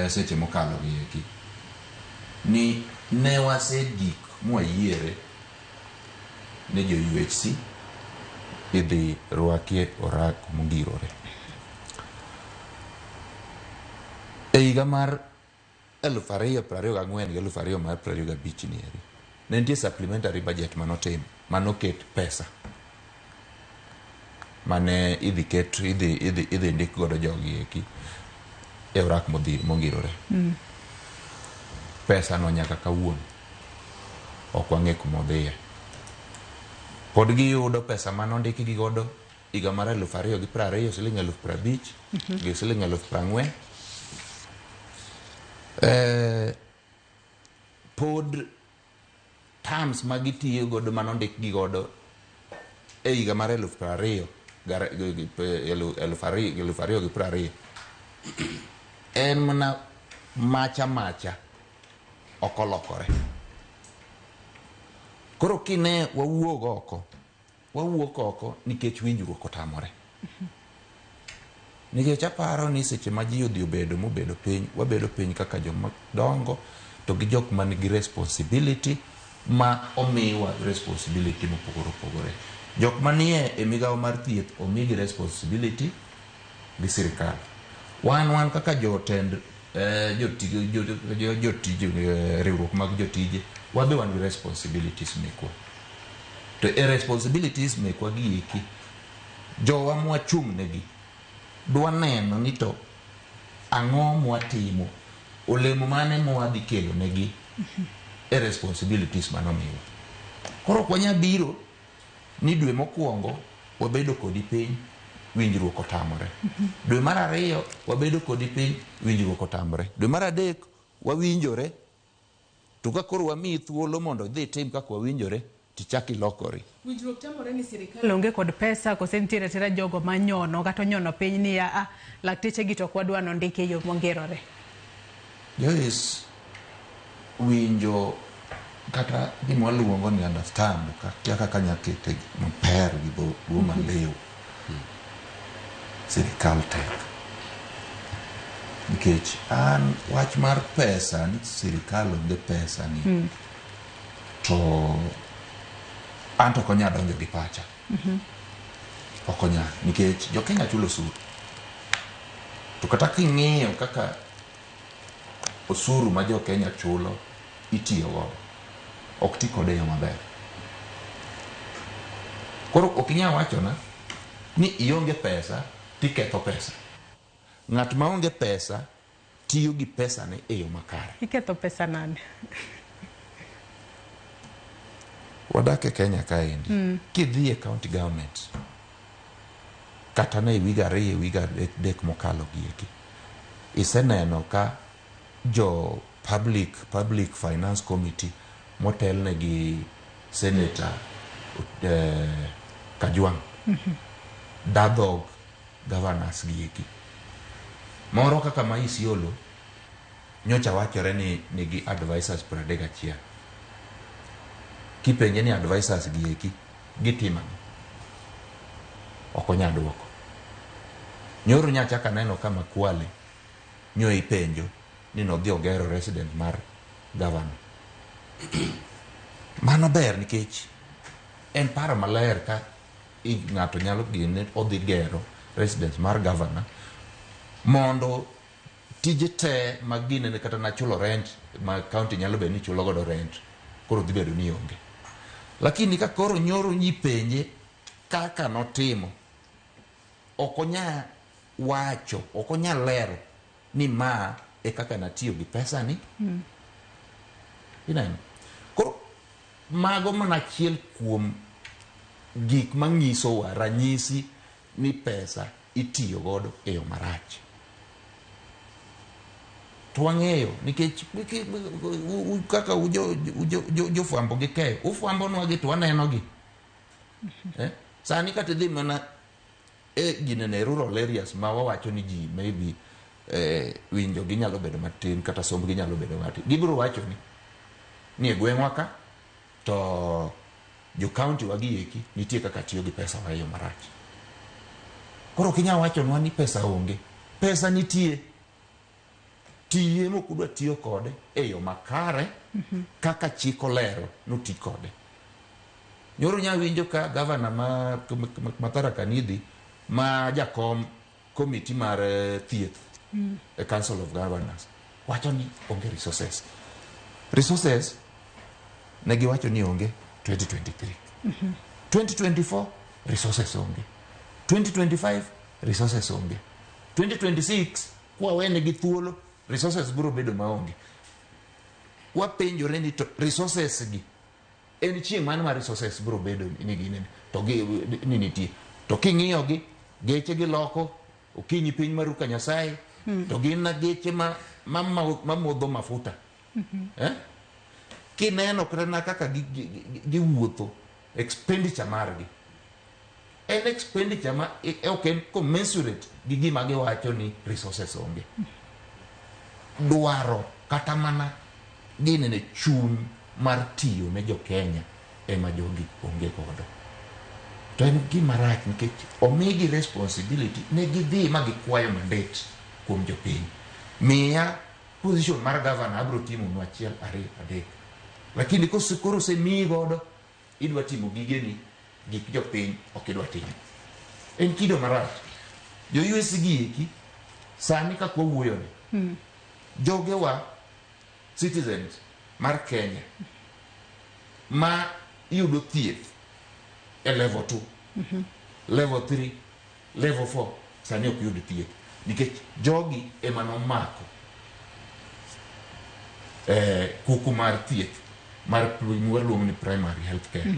seche mokalo gi eki ni ne wasegik mwayiere ne jo UHC idhi rwakie orak mongirore. E higa mar 2024 gi 2025 ni eri ne nitie supplementary budget manotim manoket pesa mane idhi ndik godo jogi eki e orak mongirore. Pesa no nyaka kawuono ok wang'e kumodhiye. Pod giyudo pesa manondiki gi godo higa mar 2020 siling 50,000 gi siling 40,000. Pod terms magitiyo godo manondik gi godo e higa mar 2020 en mana macha okolokore. Koro kine wawuok oko nikech winjruok otamore. Nikech aparo ni seche ma ji odhi mobedo piny, wabedo piny kaka joma dongo to gi jok man gi responsibility ma omiwa responsibility mopogore. Jok manie e migawo mar thieth omigi responsibility gi sirikal. Wan kaka jotend jotije riwruok mag jotije wabe wan gi responsibilities mekwa. To responsibilities mekwa gi eki jowa mwachung' negi dwa neno ni to ang'o mwatimo, olemo mane mwadhi kelo negi responsibilities manomiwa. Koro kwanya biro ni dwe mokwongo wabedo kodi piny winjruok otamore. Dwe mar ariyo wabedo kodi piny winjruok otamore. Dwe mar adek wawinjore to ka koro wamiyi thuolo mondo dhi tim kaka wawinjore tichaki lokori. Winjruok tamore ni sirikal onge kod pesa kose nitiere tera jogo manyono kata nyono piny ni lakteche gi to kwadwa nondiki e yo mongerore. Yes, winjo kata gima waluongo ni understand kaka nyakete maper gi dho maleo sirikal tek. Nikech an wach mar pesa ni sirikal onge pesa ni to anto konya donjo gi pacha. Okonya nikech jo Kenya chulo osuru. To kata king'iyo kaka osuru ma jo Kenya chulo itiyo godo ok ti kode yo maber. Koro ok inyal wachona ni ionge pesa tiketho pesa. Ng'at ma onge pesa tiyo gi pesa ne e yo makare. Iketho pesa nane? Wadak e Kenya kaendi. Kidhi e county government kata ne wiga 2 wiga 3 mokalo gi eki iseneno ka jo public finance committee motelne gi senator Kajwang' dadhog governors gi eki. Moro kaka ma Isiolo nyocha wachore ni nigi advisors 31. Kipenje ni advisors gi eki gitima ok onya duoko. Nyoro nyacha ka neno kama Kwale nyo ipenjo ni nodhi ogero resident mar governor. Mano ber nikech en paro maler ka ng'ato nyalo gine odhi gero residence mar governor mondo tije te magine ne kata na chulo rent ma county nyalo be ni chulo godo rent koro dhi bedo ni onge. Lakini ka koro nyoro nyipenje kaka notimo okonya wacho okonya lero ni ma e kaka natiyo gi pesa ni. Inani koro mago mana chiel kuom gik manyiso wa ranyisi ni pesa itiyo godo e yo marach. To wang'eyo nikech kaka ujofwambo gi keyo ufwambo nwa gi to waneno gi Sani kata dhi mana ginene rural areas ma wawacho ni ji maybe winjo ginyalo bedo matin kata somb ginyalo bedo matin. Gibiro wacho ni e gweng'wa ka to jo county wagi eki nitie kaka tiyo gi pesa wa yo marach. Koro kinya wacho nwa ni pesa onge. Pesa nitie. Tiye mokudwa tiyo kode e yo makare kaka chik olero noti kode. Nyoro nya winjo ka governor ma Tharaka Nithi ma jakom committee mar thieth a council of governors wacho ni onge resources. Resources negi wacho ni onge 2023. 2024 resources onge. 2025 resources onge. 2026 kwa wene gi thuolo resources biro bedo maonge. Wapenjore ni to resources gi en chieng' mano ma resources biro bedo ni gine to ni nitie. To king'iyo gi geche gi loko okinyi piny maruka Nyasaye to gin na geche ma modho mafuta. Kineno krena kaka giwuotho expenditure margi en expenditure ma ok commensurate gi gima giwacho ni resources onge. Dwaro kata mana ginene chuny mar tiyo ne jo Kenya ema jogi onge kodo. To en gima rach nikech omigi responsibility ne gidhi ma gikwayo mandate kuom jopiny. Miya position mar governor abro timo nwa 1, 2, 3. Lakini koro se mii godo idwa timo gigeni gik jopiny ok idwa timo. En kido marach. Jo USG eki sani ka kwawuoyo ni joge wa citizens mar Kenya ma yudo thieth e level 2, level 3, level 4 sani ok yud thieth nikech jogi ema nomako kuku mar thieth mar luong ni primary health care.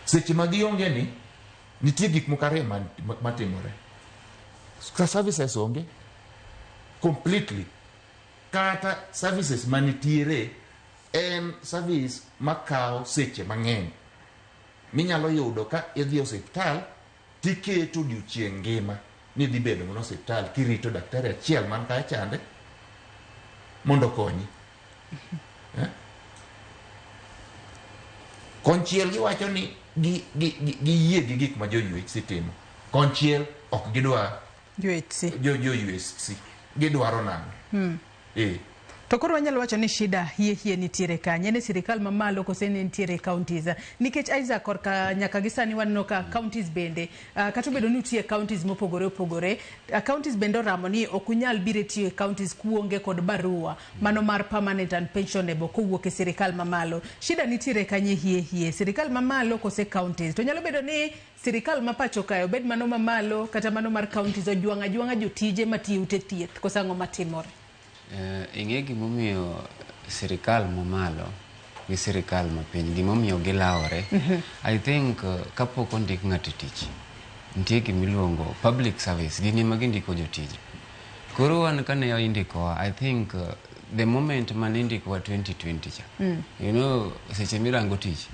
Seche ma gionge ni nitie gik mokare matimore. Services onge completely. Kata services manitiere en service makao seche mang'eny. Minyalo yudo ka idhi hospital tiketo odiochieng' ngima ni dhi bedo mono hospital kirito daktari achiel man ka chande mondo konyi. Konchiel giwacho ni giyie gi gik ma jo UHC timo. Konchiel ok gidwa jo UHC gidwaro nang'o. To koro wanyalo wacho ni shida hie nitiere kanye ne sirikal mamalo kose ne nitiere counties nikech Isaac korka nyaka gisani wanno ka counties bende kata bedo ni nitie counties mopogore opogore counties bende ramo ni okunyal bire tiyo counties kuonge kod barua mano mar permanent and pensionable kowuok e sirikal mamalo. Shida nitiere kanye hie sirikal mamalo kose counties. To nyalo bedo ni sirikal mapacho kayo bed mano mamalo kata mano mar counties ojuanga jotije matiyo ute thieth kosango matimore. Ing'e gimomiyo sirikal mamalo gi sirikal mapiny gimomiyo gilawore. I think kapok ondik ng'ato tich nitie gimiluongo public service gin ema gindiko jotije. Koro wan kane indikowa I think the moment man indikowa 2020 cha you know seche mirango tich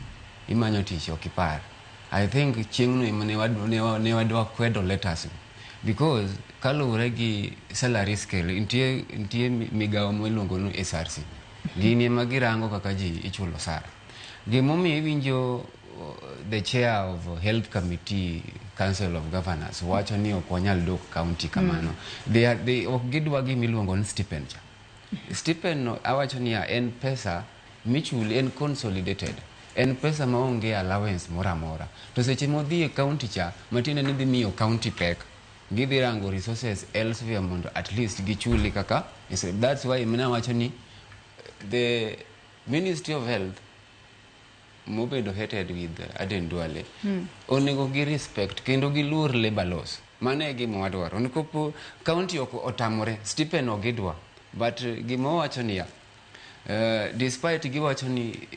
imanyo tich okipar. I think chieng'no ema ne wadwa kwedo letters because kaluwore gi salary scale nitie migawo miluongo ni SRC gini ema girango kaka ji ichulo sara. Gimomiyo iwinjo the chair of health committee council of governors wacho ni ok wanyal dok county kamano. They ok gidwa gimiluongo ni stipend cha. Stipend no awacho ni en pesa michuli en consolidated. En pesa maonge allowance mora. To seche modhi e county cha matine ni dhi miyo county pek gidhi rango resources elsewhere mondo at least gichuli kaka. That's why mina wacho ni the Ministry of Health mobedo headed with Aden Duale onego gi respect kendo gi luor labor laws. Mano e gima wadwaro. Onego county ok otamore stipend ogidwa but gima wacho ni despite giwacho ni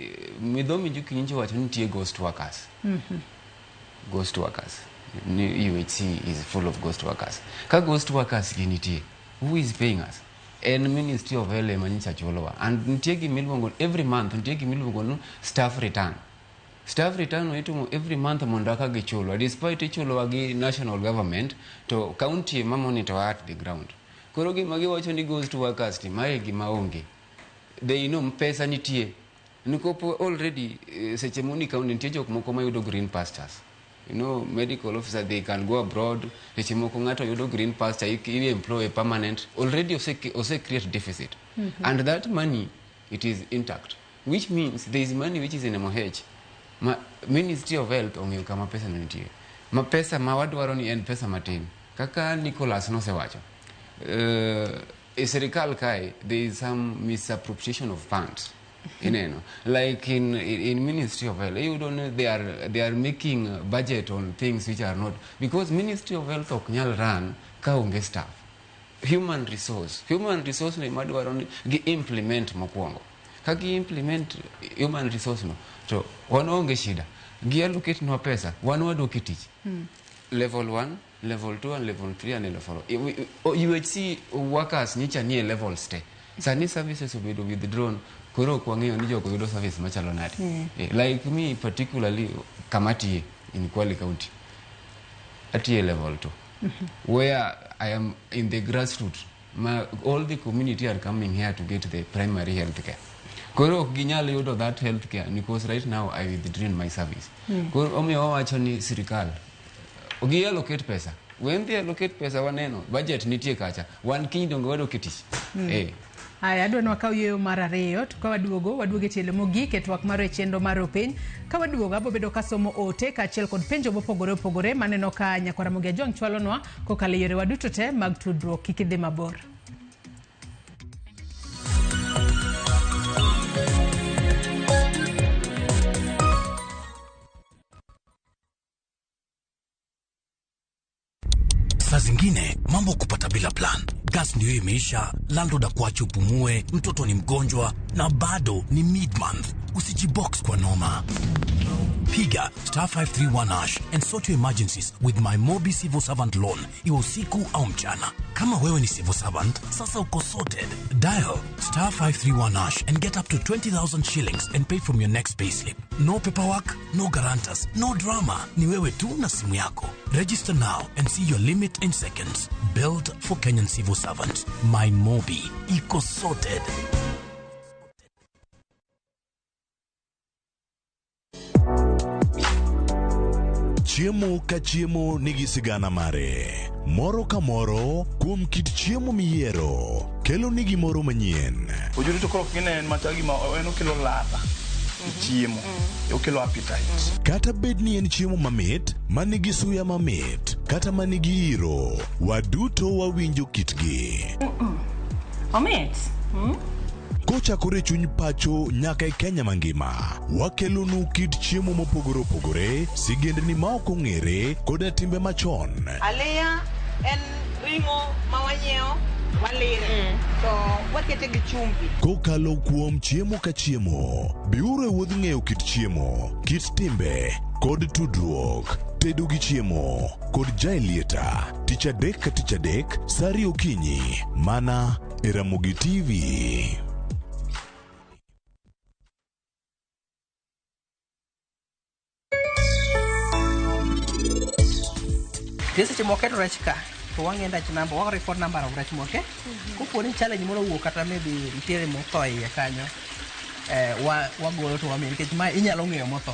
midhomi jukinyi wacho ni tie ghost workers. Ghost workers. UHC is full of ghost workers. Ka ghost workers ginitie, who is paying us? And Ministry of Health manyicha chulowa. And nitie gimiluongo every month nitie gimiluongo staff return. staff return itumo every month mondaka gichulo despite ichulo wagi national government to county ma monitor at the ground. Koro gima giwacho ni goes to workers ti mae gima onge. They know pesa nitie. Nikopo already seche moni county nitie jok moko mayudo green pastures. You know, medical officer, they can go abroad. Seche moko ngato yudo green pasture, you employ a permanent. Already ose create deficit. And that money, it is intact. Which means there is money which is in MOH. Ministry of Health ongeyo kama pesa nitie. Ma pesa ma wadwaro ni en pesa matin. Kaka Nicholas no sewacho. Serikal kai, there is some misappropriation of funds. Like in Ministry of Health, you don't know, they are making budget on things which are not, because Ministry of Health oknyal run kaonge staff. Human resource ne madwaro ni implement mokwongo. Kaki implement human resource no to wanaonge shida. Gi allocate no pesa, wanwado kitich. Level 1, level 2 and level 3 and level 4. UHC workers nicha nie level stay. Sani services obedo withdrawn. Koro kwangeyo ni joko yudo service machalo nade. Like me particularly Kamati in Kwale County. At level 2. Where I am in the grassroots. All the community are coming here to get the primary health care. Koro ginyalo yudo that health care because right now I withdraw my service. Koro omiyo wacho ni sirikal ogi allocate pesa. When they allocate pesa waneno budget nitie kacha. Wan kiny wado kitich. Aya adwa nwakaw yeyo mar ariyo to ka waduoge tiele mogik e twak mar chenro mar piny ka waduogo abo bedo kasomo ote kaachiel kod penjo mopogore opogore maneno ka nyakwara Mugia Jong chwalonwa kokalo yore waduto te mag tudruok. Kik idhi mabor. Saa zingine mambo kupata bila plan. Gas ndio imeisha, landlord akuache upumue, mtoto ni mgonjwa na bado ni mid-month. Usijibox kwa noma. Piga *531# and sort your emergencies with my Mobi Civil Servant Loan. Iwe usiku au mchana. Kama wewe ni civil servant, sasa uko sorted. Dial *531# and get up to 20,000 shillings and pay from your next payslip. No paperwork, no guarantors, no drama. Ni wewe tu na simu yako. Register now and see your limit in seconds. Built for Kenyan civil servants. My Mobi. Iko sorted. Chiemo ka chiemo nigi sigana mare. Moro ka moro kuom kit chiemo miyiero kelo nigi moro manyien. Ojuri to koro kine en matagi ma en okelo ladha. Chiemo. Okelo appetite. Kata bedni en chiemo mamit, manigi suya mamit, kata manigi iro, waduto wawinjo kitgi. Omit. Kochakore chuny pacho nyaka e Kenya mangima, wakelonu kit chiemo mopogore opogore, sigendni ma ok ong'ere koda timbe machon. Aleya en ringo mawanyeo walire to wakete gi chumbi. Kokalo kuom chiemo ka chiemo, biuru e wuodh ng'eyo kit chiemo, kit timbe kod tudruok. Tedo gi chiemo kod Jailieta, tich adek ka tich adek, sari okinyi, mana e Ramogi TV. Kese chimo keto rech ka to wang'enda number wa record number of rech moke kuponi challenge moro wuok kata maybe nitiere motho iye kanyo wagolo to wamin nikech ma inyalo ng'eyo motho.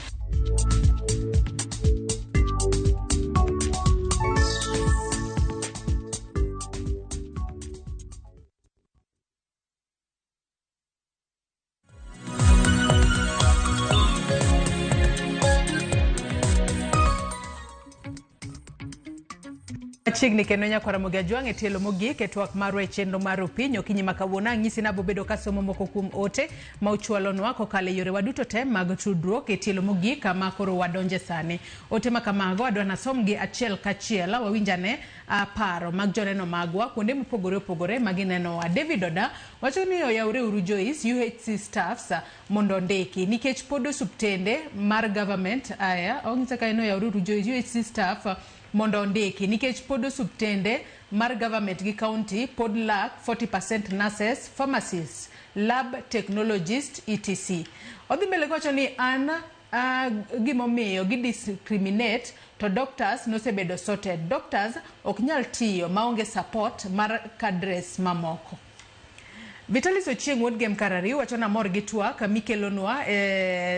Chiegni kendo nyakwara Mugia Jong e tielo mogik e twak marwa e chenro mar piny okinyi makawuono ang'isi nabo bedo kasomo moko kuom ote ma uchwalonwa kokalo yore waduto te mag tudruok e tielo mogik kama koro wadonje sani. Ote makamago adwa nasomgi achiel kachiel wawinjane paro mag joneno magwa kuonde mopogore opogore maginenowa. David Oda wacho ni oyawre uru Joyce UHC staffs mondo ndeki nikech pod osuptende mar government aya ong'isa ka eno oyawre uru Joyce UHC staff mondo ndeki nikech pod osuptende mar government gi county pod lack 40% nurses, pharmacists, lab technologists etc. Odhi mbele kwacho ni an gimomiyo gidiscriminate to doctors nosebedo sorted. Doctors ok nyal tiyo maonge support mar cadres mamoko. Vitalis Ochieng wuod Gem Karari wachona mor gi twak mikelonwa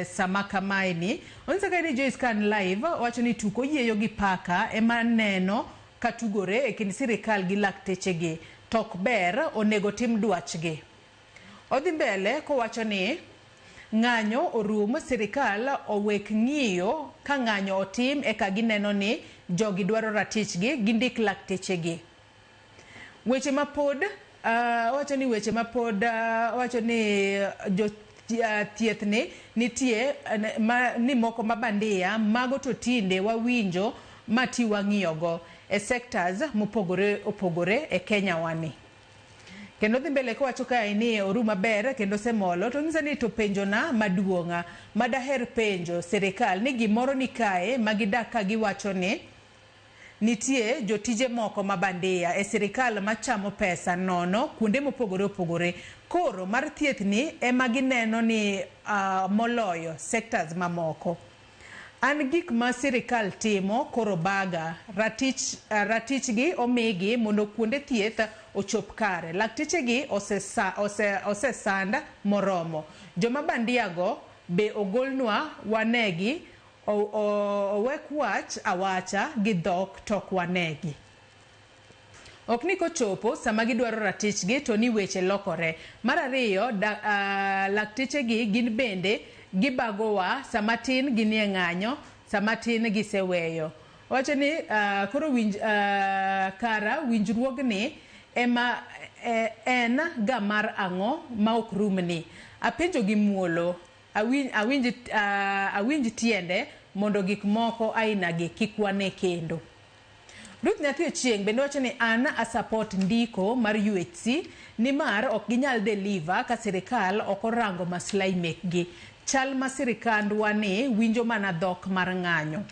sama kamae ni. Onse kaini Joyce Kan live wacho ni tuko yieyo gi paka ema neno katugore e kind sirikal gi lakteche gi. Tok ber onego tim dwachgi. Odhi mbele kowacho ni ng'anyo orum, sirikal owek ng'iyo ka ng'anyo otim eka gineno ni jogi dwaro ratichgi gindik laktechegi. Weche mapod wacho ni weche mapod wacho ni jo thieth ni nitie ni moko mabandia mago to tinde wawinjo mati wang'iyogo e sectors mopogore opogore e Kenya wani. Kendo dhi mbele kowacho kae ni oru maber kendo semolo to ng'isa ni to penjona maduong'a madaher penjo sirikal ni gimoro ni kae magidak ka giwacho ni nitie jotije moko mabandia e sirikal machamo pesa nono kuonde mopogore opogore. Koro mar thieth ni ema gineno ni moloyo sectors mamoko. An gik ma sirikal timo koro baga ratichgi omigi mondo kuonde thieth ochop kare. Laktichegi osesanda moromo. Joma bandiago be ogolnwa wanegi owek wach awacha gi dhok tok wanegi. Ok ni kochopo sama gidwaro ratichgi to ni weche lokore. Mar ariyo laktichegi gin bende gibagowa sama tin ginie ng'anyo sama tin giseweyo. Wacho ni koro kara winjruogni ema en gamar ang'o ma ok rumni. Apenjo gi muolo awinj tiende mondo gik moko aina gi kik wane kendo. Ruth Nyathi Ochieng bende wacho ni an a support ndiko mar UHC ni mar ok ginyal deliver ka sirikal ok orango maslahi mekgi. Chal ma sirikandwa ni winjo mana dhok mar ng'anyo.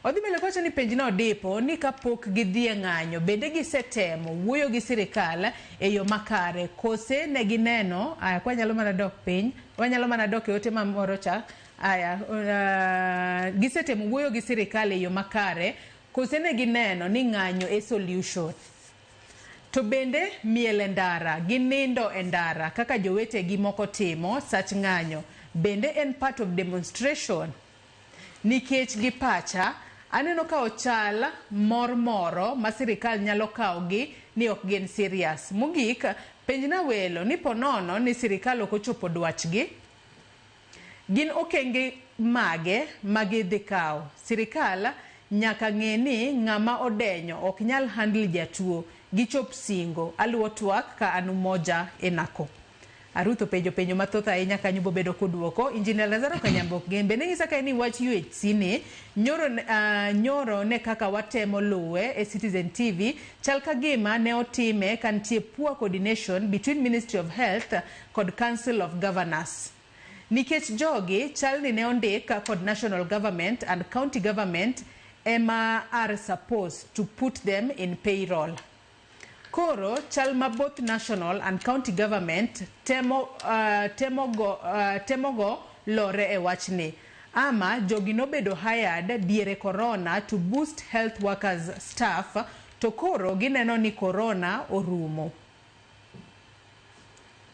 Odhi mbele kowacho ni penj no dipo ni kapok gidhie ng'anyo bende gisetemo wuoyo gi sirikal e yo makare kose ne gineno kwa nyalo mana dok piny wanyalo mana dok e ote mamoro cha gisetemo wuoyo gi sirikal e yo makare kose ne gineno ni ng'anyo e solution. To bende miel e ndara ginindo e ndara kaka jowetegi moko timo sach ng'anyo bende en part of demonstration. Nikech gi pacha aneno ka ochal moro ma sirikal nyalo kawogi ni ok gin serious. Mogik penjna welo ni ponono ni sirikal ok ochopo dwachgi. Gin okenge mage magidhi kawo. Sirikal nyaka ng'e ni ng'ama odenyo ok nyal handle jatuo gichop singo. Aluwo twak ka anu moja enako. Arutho penjo mathoth ahinya kanyo bobedo koduoko. Injinia Lazaro Kanyambok Gembe ne ng'isa kae ni wach UHC ni nyoro ne kaka watemo luwe e Citizen TV chal ka gima ne otime kantie poor coordination between Ministry of Health kod Council of Governors. Nikech jogi chal ni ne ondika kod national government and county government ema are supposed to put them in payroll. Koro chal ma both national and county government temo go lore e wachni. Ama jogi nobedo hired diere corona to boost health workers staff to koro gineno ni corona orumo.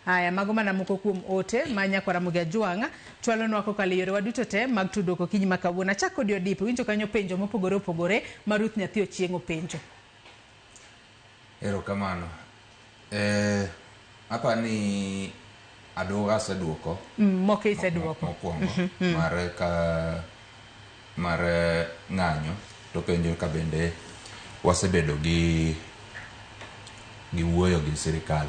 Haya mago mana moko kuom ote manya kwa Ramogi Ajwang' chwalo nwa kokalo yore waduto te mag tudoko kinyi makawuono. Chako dio dipo winjo kanyo penjo mopogore opogore ma Ruth Nyathi Ochieng penjo. Erokamano. Apa ni adoga seduoko. Moke iseduoko. Mokwongo. Mare ng'anyo to penjo ka bende wasebedo gi wuoyo gi sirikal.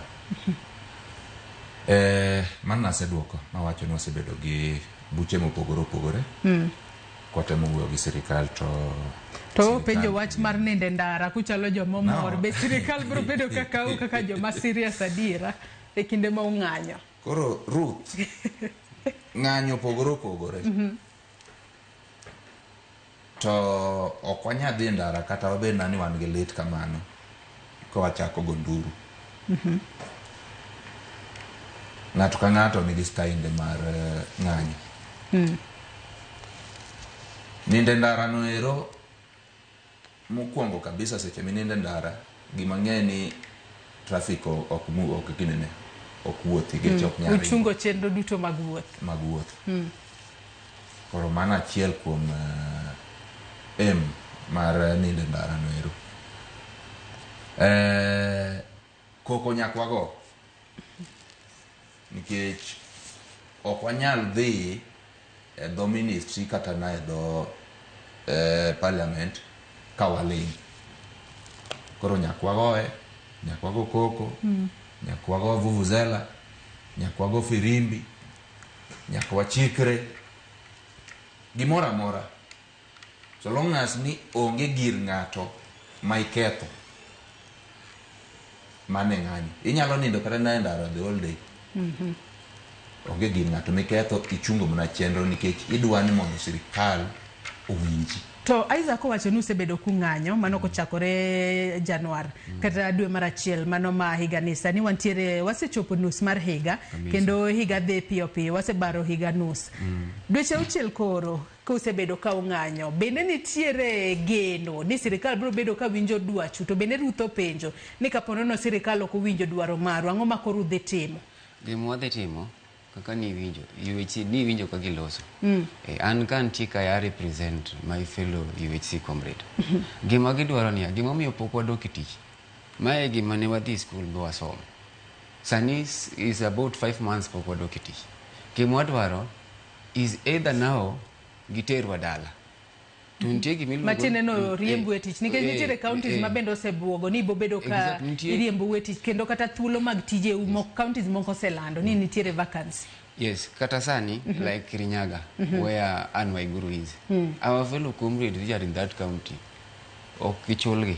Man naseduoko mawacho ni wasebedo gi buche mopogore opogore. Kwatemo wuoyo gi sirikal to penjo wach mar ninde ndara kuchalo jomomor be sirikal bro bedo kaka joma serious adiera e kinde ma ung'anyo. Koro Ruth ng'anyo opogore to ok wanyal dhi ndara kata wabed nani wan gi lit kamano ko wachako go nduru. Ng'ato ka ng'ato nigi style mar ng'anyo. Ninde ndara no ero mokwongo kabisa seche mininde ndara gima ng'e ni traffic ok kinene ok wuothi geche ok nyari uchungo chenro duto mag wuoth koro mana achiel kuom mar ninde ndara no ero koko nyakwago nikech ok wanyal dhi e dho ministry kata na e dho parliament kawaling. Koro nyakwagoe, nyakwago koko, nyakwago vuvuzela, nyakwago firimbi, nyakwa chikre, gimora mora. So long as ni onge gir ng'ato ma iketho mane ng'anyo. Inyalo nindo kata na ndara the whole day. Onge gir ng'ato miketho ichungo mana chenro nikech idwa ni mondo sirikal owinji. To Isaac owacho ni usebedo kung'anyo mano kochakore Januar kata dwe mar achiel mano ma higa ni sani wantiere wasechopo nus mar higa kendo higa dhi piyo piyo wasebaro higa nus. Dweche auchiel koro kusebedo ka ung'anyo bende nitiere geno ni sirikal biro bedo ka winjo dwachu to bende rutho penjo ni kapono no sirikal ok winjo dwaro maru ang'o ma koro udhi timo? Gima wadhi timo kaka ni winjo UHC ni winjo ka giloso an kan tika ya represent my fellow UHC comrade gima gidwaro ni gima miyo pok wadok e tich mae gima ne wadhi school go wasomo sani is about 5 months pok wadok e tich gima wadwaro is either now giterwa dala Matine no riembu e tich nikech nitiere counties ma bende osebuogo ni bobedo ka riembu e tich kendo kata thuolo mag tije counties moko selando ni nitiere vacancy. Yes, kata sani like Kirinyaga where Anne Waiguru is. Our fellow comrades which are in that county Okichulgi.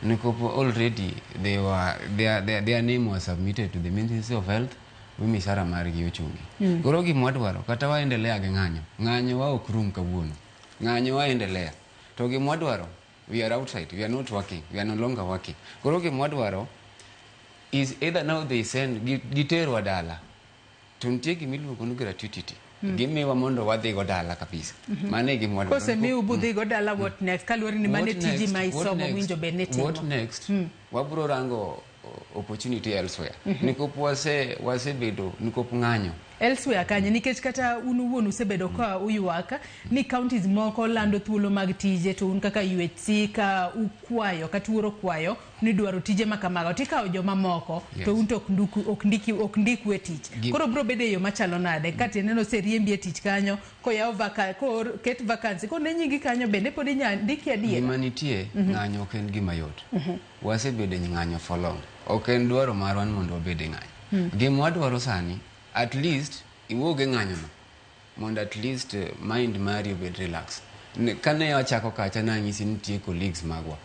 Nikopo already their name was submitted to the Ministry of Health wimisara margi ochungi. Koro gimwadwaro kata waendelea gi ng'anyo wa okrum kawuono. Ng'anyo waendelea. To gimwadwaro we are outside, we are not working, we are no longer working. Koro gimwadwaro is either now they send giterwa dala. Tuntie gimiluongo ni gratuity. Gimiwa mondo wadhi go dala kabisa. Mane gimwadwaro. Kose mi ubudhi go dala what next? Kaluwore ni mane tiji ma isomo winjo bende timo. What next? Wabro rango opportunity elsewhere. Nikopo wasebedo nikopo ng'anyo. Elsewhere kanye nikech kata unuwuon usebedo ka uyuaka ni counties moko lando thuolo mag tije to un kaka UHC ka ukwayo kata uoro kwayo ni dwaro tije makamago tikawo joma moko to un to ok ndiku e tich. Koro bro bede yo machalo nade kati neno seriembi e tich kanyo ko yaw ket vacancy ko ne nyingi kanyo bende pod ndiki adier. Gima nitie ng'anyo ok en gima yot. Wasebedo ng'anyo for long. Ok en dwaro marwan mondo obede ng'anyo. Gima wadwaro sani at least iwoge ng'anyo no mondo at least mind mari obed relax. Kane wachako kacha nanyisi nitie colleagues magwa,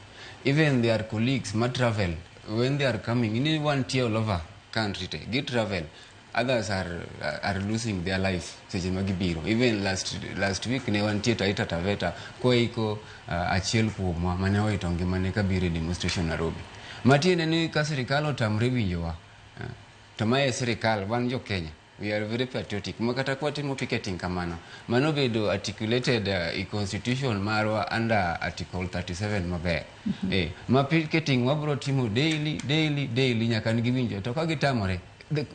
even their colleagues ma travel when they are coming in one tier all over country get travel, others are losing their life seche magibiro. Even last week ne wantie Taita Taveta koiko achiel kuomwa mane owito ngimane kabiro demonstration Nairobi. Matiende ni ka sirikal otamre winjowa to mae sirikal wan jo Kenya we are very patriotic. Makata kwa timo picketing kamano. Mano bedo articulated constitution marwa under article 37 maber. Ma picketing wabro timo daily nyaka ngiwinjo to ka gitamore.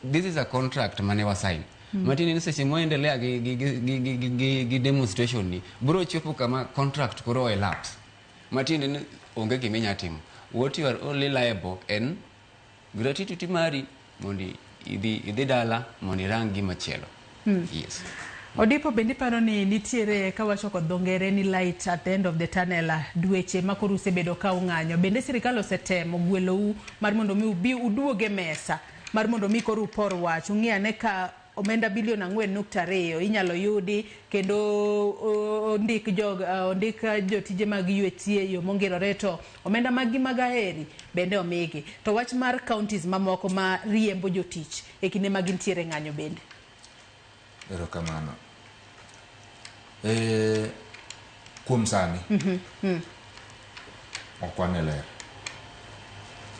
This is a contract mane wa sign. Matini ni seche moendelea gi demonstration ni bro chopo kama contract koro elapse. Matini ni onge gimenya timo. What you are only liable en gratuity mari mondi idhi dala mondi rangi machielo. Yes. Odipo bende paro ni nitiere kawacho kod dhongere ni light at the end of the tunnel dweche makoro usebedo ka ung'anyo. Bende sirikal osetemo gwelou mar mondo mi ubi uduoge mesa mar mondo mi koro upor wach ung'iyane ka omenda bilion 4.2 inyalo yudi kendo ondik jotije mag UHC yo mongirore to omenda magi magaheri bende omigi to wach mar counties mamoko ma riembo jotich e kinde magintiere ng'anyo bende. Erokamano. Kuom sani okwane ler.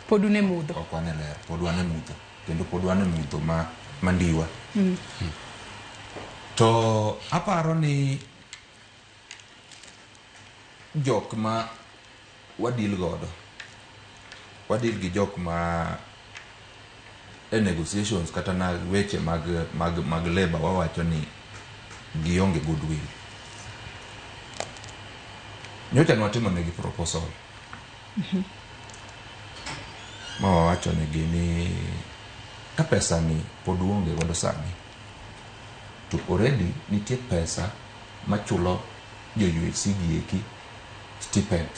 Podune mudho. Okwane ler, podwane mudho. Kendo podwane mudho mandiwa. To aparo ni jok ma wadil godo, wadil gi jok ma e negotiations kata na weche mag labor wawacho ni gionge goodwill. Nyocha nwatimo negi proposal. Ma wawacho negi ni ka pesa ni pod uonge godo sani, to already nitie pesa machulo jo-UHC gieki stipend.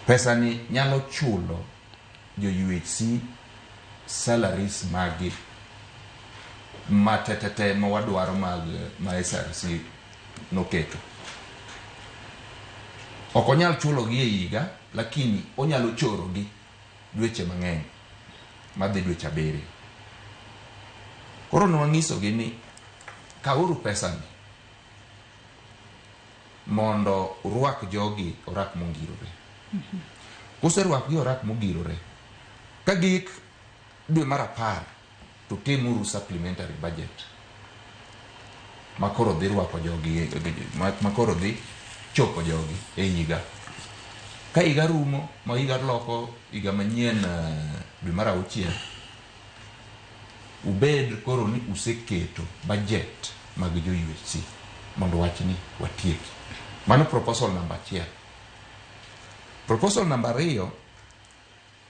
Pesa ni nyalo chulo jo-UHC salaries magi matetete mawadwaro ma SRC noketo. Ok onyal chulo gi e higa, lakini onyalo choro gi dweche mang'eny, madhi dweche 7. Koro nwang'iso gi ni kauru pesa ni mondo urwak jogi orak mongirore. Kuserwak gi orak mongirore, ka gik dwe mar 10 to timuru supplementary budget makoro dhi rwako jogi, makoro dhi chopo jogi e higa. Ka higa rumo, ma higa loko higa manyien dwe mar 6, ubed koro ni useketo budget mag jo-UHC mondo wachni watieki. Mano proposal number 1. Proposal number 2,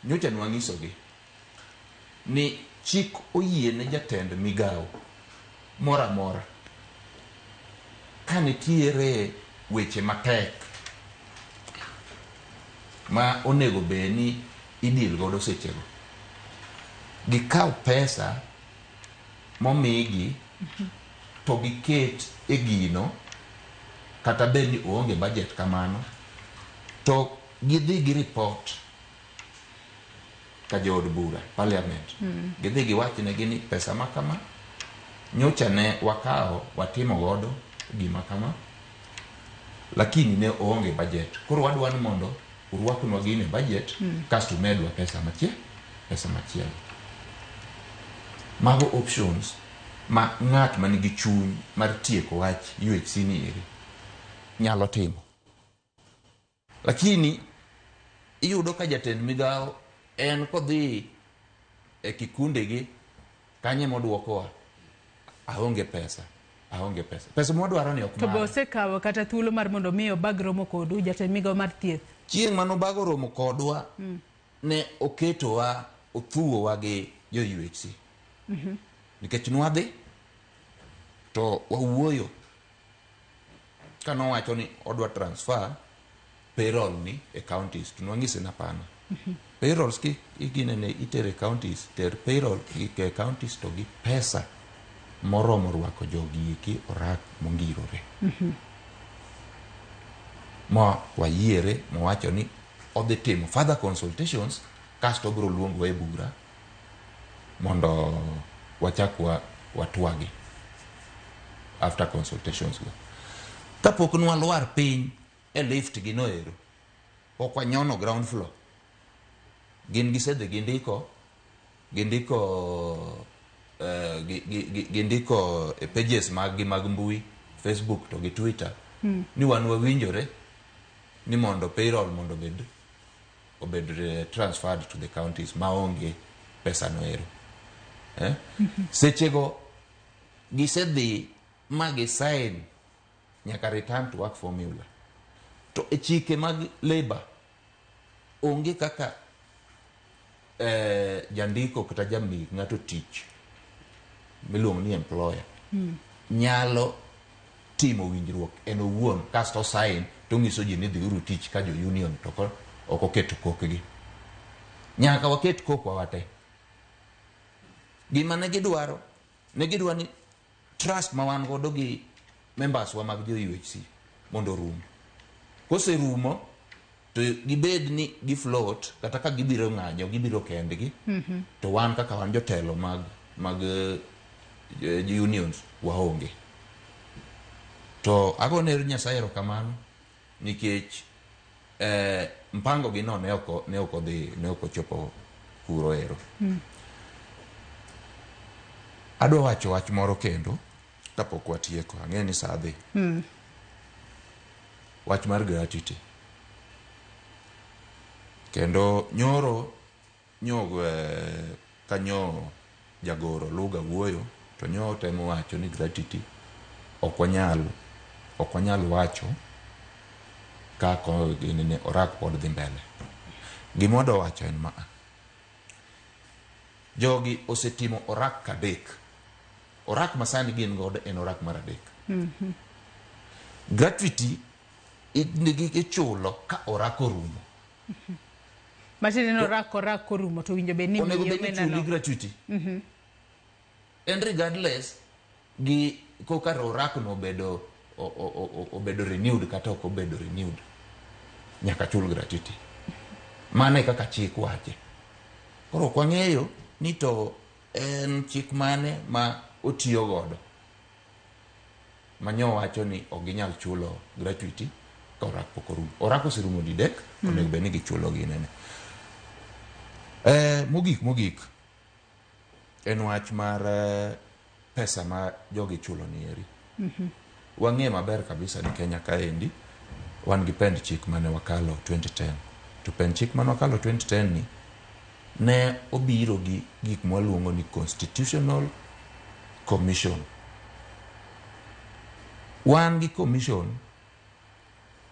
nyocha nwang'iso gi ni chik oyie ne jatend migao mora mora ka nitiere weche matek ma onego be ni idil godo sechego, gikaw pesa momigi to giket e gino, kata bed ni oonge budget kamano, to gidhi gi report ka jood bura, parliament. Gidhi giwachne gi ni pesa makama nyocha ne wakao watimo godo gima kama, lakini ne oonge budget. Koro wadwa ni mondo urwaknwa gine budget, kasto medwa pesa machielo. Mago options ma ng'at man gi chuny mar tieko wach UHC ni eri nyalo timo. Lakini iyudo ka jatend migao en kodhi e kikunde gi kanye moduokowa aonge pesa. Pesa mwadwaro ni ok mara. To bose kawo kata thuolo mar mondo miyo bag romo kodu jatend migao mar thieth. Chieng' mano bago romo kodwa ne oketowa othuowa gi jo-UHC. Nikech nwadhi to wawuoyo ka nowacho ni odwa transfer payroll ni e counties, to nwang'ise na pana. Payrolls ki igine ne itere counties, ter payroll ke counties to gi pesa moromo rwako jogi ki orak mongirore. Ma wayiere mwacho ni odhi timo further consultations, kasto bro luongo e bura mondo wachak watwagi after consultations go. Kapok nwalwar piny e lift gi noero, ok wanyono ground floor, gin gisedhi gindiko e pages mag mbui, Facebook to gi Twitter, ni wan wawinjore ni mondo payroll mondo obed transferred to the counties maonge pesa noero. Sechego gisedhi magi sign nyaka return to work formula. To e chike mag labor onge kaka jandiko kata jamni ng'ato tich miluongo ni employer nyalo timo winjruok en owuon kasto sign to ng'iso ji ni dhi uru tich ka jo union to ok oketo kokgi. Nyaka waket kokwa wate. Gima ne gidwaro ni trust ma wan godo gi members wa mag jo-UHC mondo rum. Kose rumo to gibed ni gifloat, kata ka gibiro ng'anyo, gibiro kendgi, to wan kaka wan jotelo mag unions waonge. To agone Nyasaye erokamano nikech mpango gi no ne ok ochopo kuro ero. Adwa wacho wach moro kendo kapok watieko, ang'e ni sa dhi. wach mar gratuity. Kendo nyoro kanyo jagoro luga wuoyo to nyo temo wacho ni gratuity ok wanyal wacho kako ne orak pod dhi mbele. Gimodo wacho en ma jogi osetimo orak kadek. Orak masani gin godo en orak mar adek. Gratuity nigi chulo ka orak orumo. Machine no orak orumo to winjo be ni onego be chuli gratuity. And regardless gi koka orak no obedo renewed kata ok obedo renewed, nyaka chul gratuity. Mane kaka chik wache. Koro kwang'eyo ni to en chik mane ma otiyo godo manyo wacho ni oginyal chulo gratuity ka orak pok orumo. Orak oserumo didek, onego be ni gichulo ginene. Mogik en wach mar pesa ma jogi chulo ni eri. Wang'e maber kabisa ni Kenya kaendi wan gi pend chik mane wakalo 2010. To pend chik mane wakalo 2010 ni ne obiro gi gik mwaluongo ni Constitutional Commission. Wan gi commission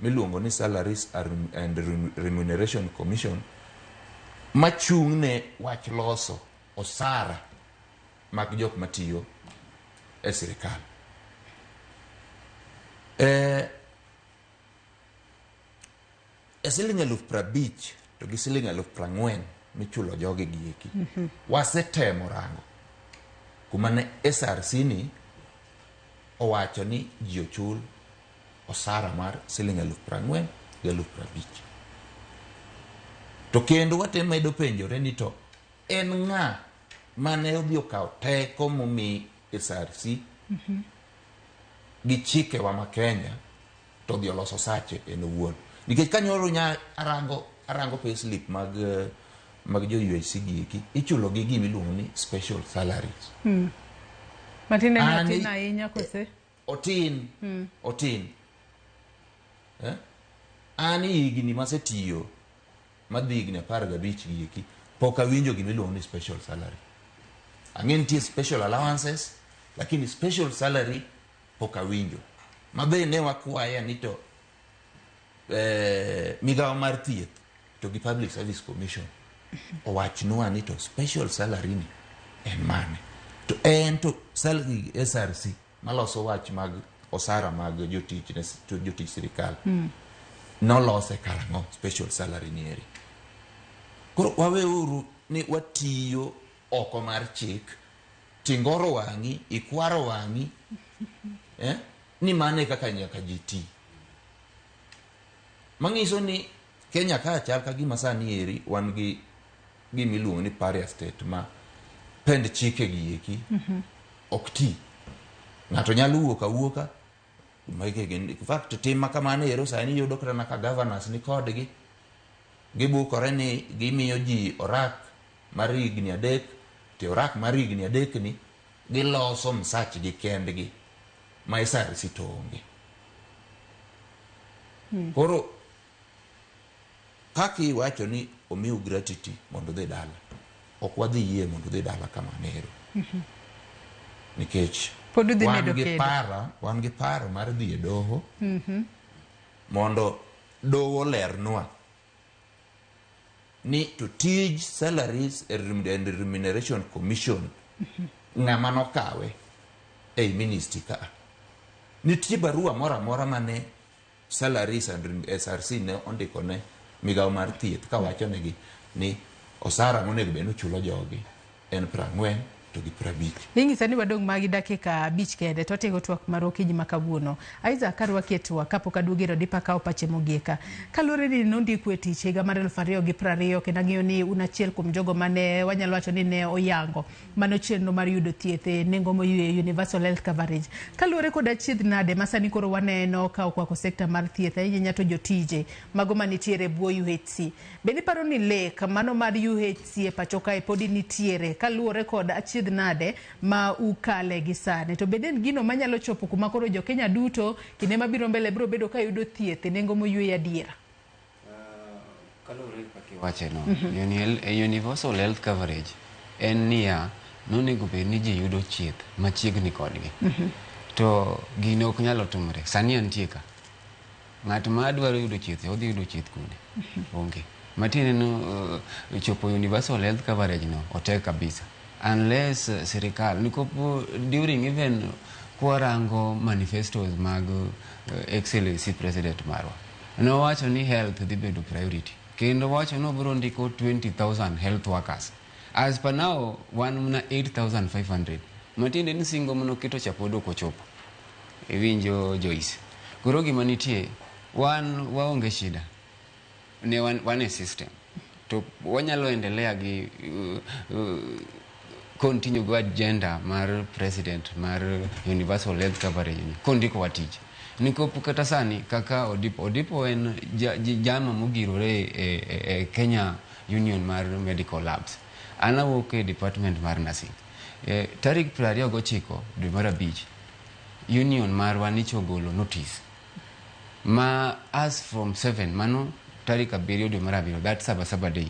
miluongo ni Salaries and Remuneration Commission machung' ne wach loso osara mag jok matiyo e sirikal. Siling 50,000 to gi siling 40,000 michulo jogi gieki. Wasetemo rango kuma ne SRC ni owacho ni ji ochul osara mar siling 40,000 gi 50,000. To kendo watemedo penjore ni to en ng'a mane odhi okawo teko momi SRC gi chike wa ma Kenya to odhi oloso sache en owuon. Nikech kanyoro arango payslip mag jo UHC gieki ichulo gi gimi luongo ni special salaries. Matinde ni otin ahinya kose? Otin. Ani higni masetiyo madhi higni 15 gieki pok awinjo gimi luongo ni special salary. Ang'e nitie special allowances lakini special salary pok awinjo. Mabe ne wakwaya ni to migawo mar thieth to gi Public Service Commission owachnwa ni to special salary ni en mane. To en to salary SRC maloso wach mag osara mag jotich sirikal nolose karang'o special salary ni eri. Koro waweuru ni watiyo oko mar chik, tingoro wang'i, ikwaro wang'i, ni mane kaka nyaka jiti. Mang'iso ni Kenya ka chal ka gima sani eri wan gi gimiluongo ni pariah state ma pend chike gieki ok ti. Ng'ato nyalo wuoka in fact tim makamane ero sani yudo kata ka governors ni kodgi gibukore ni gimiyo ji orak mar higni 3 to orak mar higni 3 ni giloso msach gi kendgi ma SRC to onge. Koro kaki wacho ni omiu gratuity mondo dhi dala, ok wadhi yie mondo dhi dala kamane ero. Nikech wan gi paro mar dhi e doho mondo doho lernwa ni to tij Salaries and Remuneration Commission ng'ama nokawe ei ministry ka. Nitie barua mora mora mane Salaries and SRC ne ondiko ne migawo mar thieth ka wacho negi ni osara monego bed chulo jogi en 40 to gi 50. Ing'isa ni wadong' magi dakika 5 kende to tigo twak mar okinyi makawuono. Aiza karwa ketwa kapok aduogero dipa kao pache mogieka. Kalure ni nondik we tich higa mar 2020 kendo ang'eyo ni un achiel kuom jogo mane wanyalo wacho ni ne oyango mano chenro mar yudo thieth e nengo moyue universal health coverage. Kalure kod achiedh nade masani koro waneno ka okwako sekta mar thieth ahinya to jotije mago manitiere buo UHC. Bende paro ni lek mano mar UHC e pacho kae podi nitiere kalure kod achiedh thieth nade ma ukale gi sane to beden gino manyalo chopo kuma koro jo Kenya duto kinde mabiro mbele biro bedo ka yudo thieth e nengo moywe adiera. Kalore kakiwache no universal health coverage en niya nonego bed ni ji yudo thieth machiegni kodgi. To gino ok nyalo timore sani antie ka ng'at ma dwaro yudo thieth odhi yudo thieth kuno onge matine no chopo universal health coverage no otek kabisa unless serikal nikopo during even kwarango manifestos mag excellency president marwa no wacho ni health dhi bedo priority kendo wacho no biro ndiko 20,000 health workers as per now one mna 8,500 matinde ni singo mno kito chapodo kochopo winjo Joyce koro gima nitie waonge shida ne one system to wanyalo endelea gi continue go agenda mar president mar universal health coverage kondiko watije niko kata sani kaka Odipo en jama mogirore e Kenya Union mar Medical Labs anawuok e department mar nursing tarik 29 dwe mar abich union marwa nichogolo notice ma as from 7 mano tarik 7 dwe mar abiro that Sabasaba day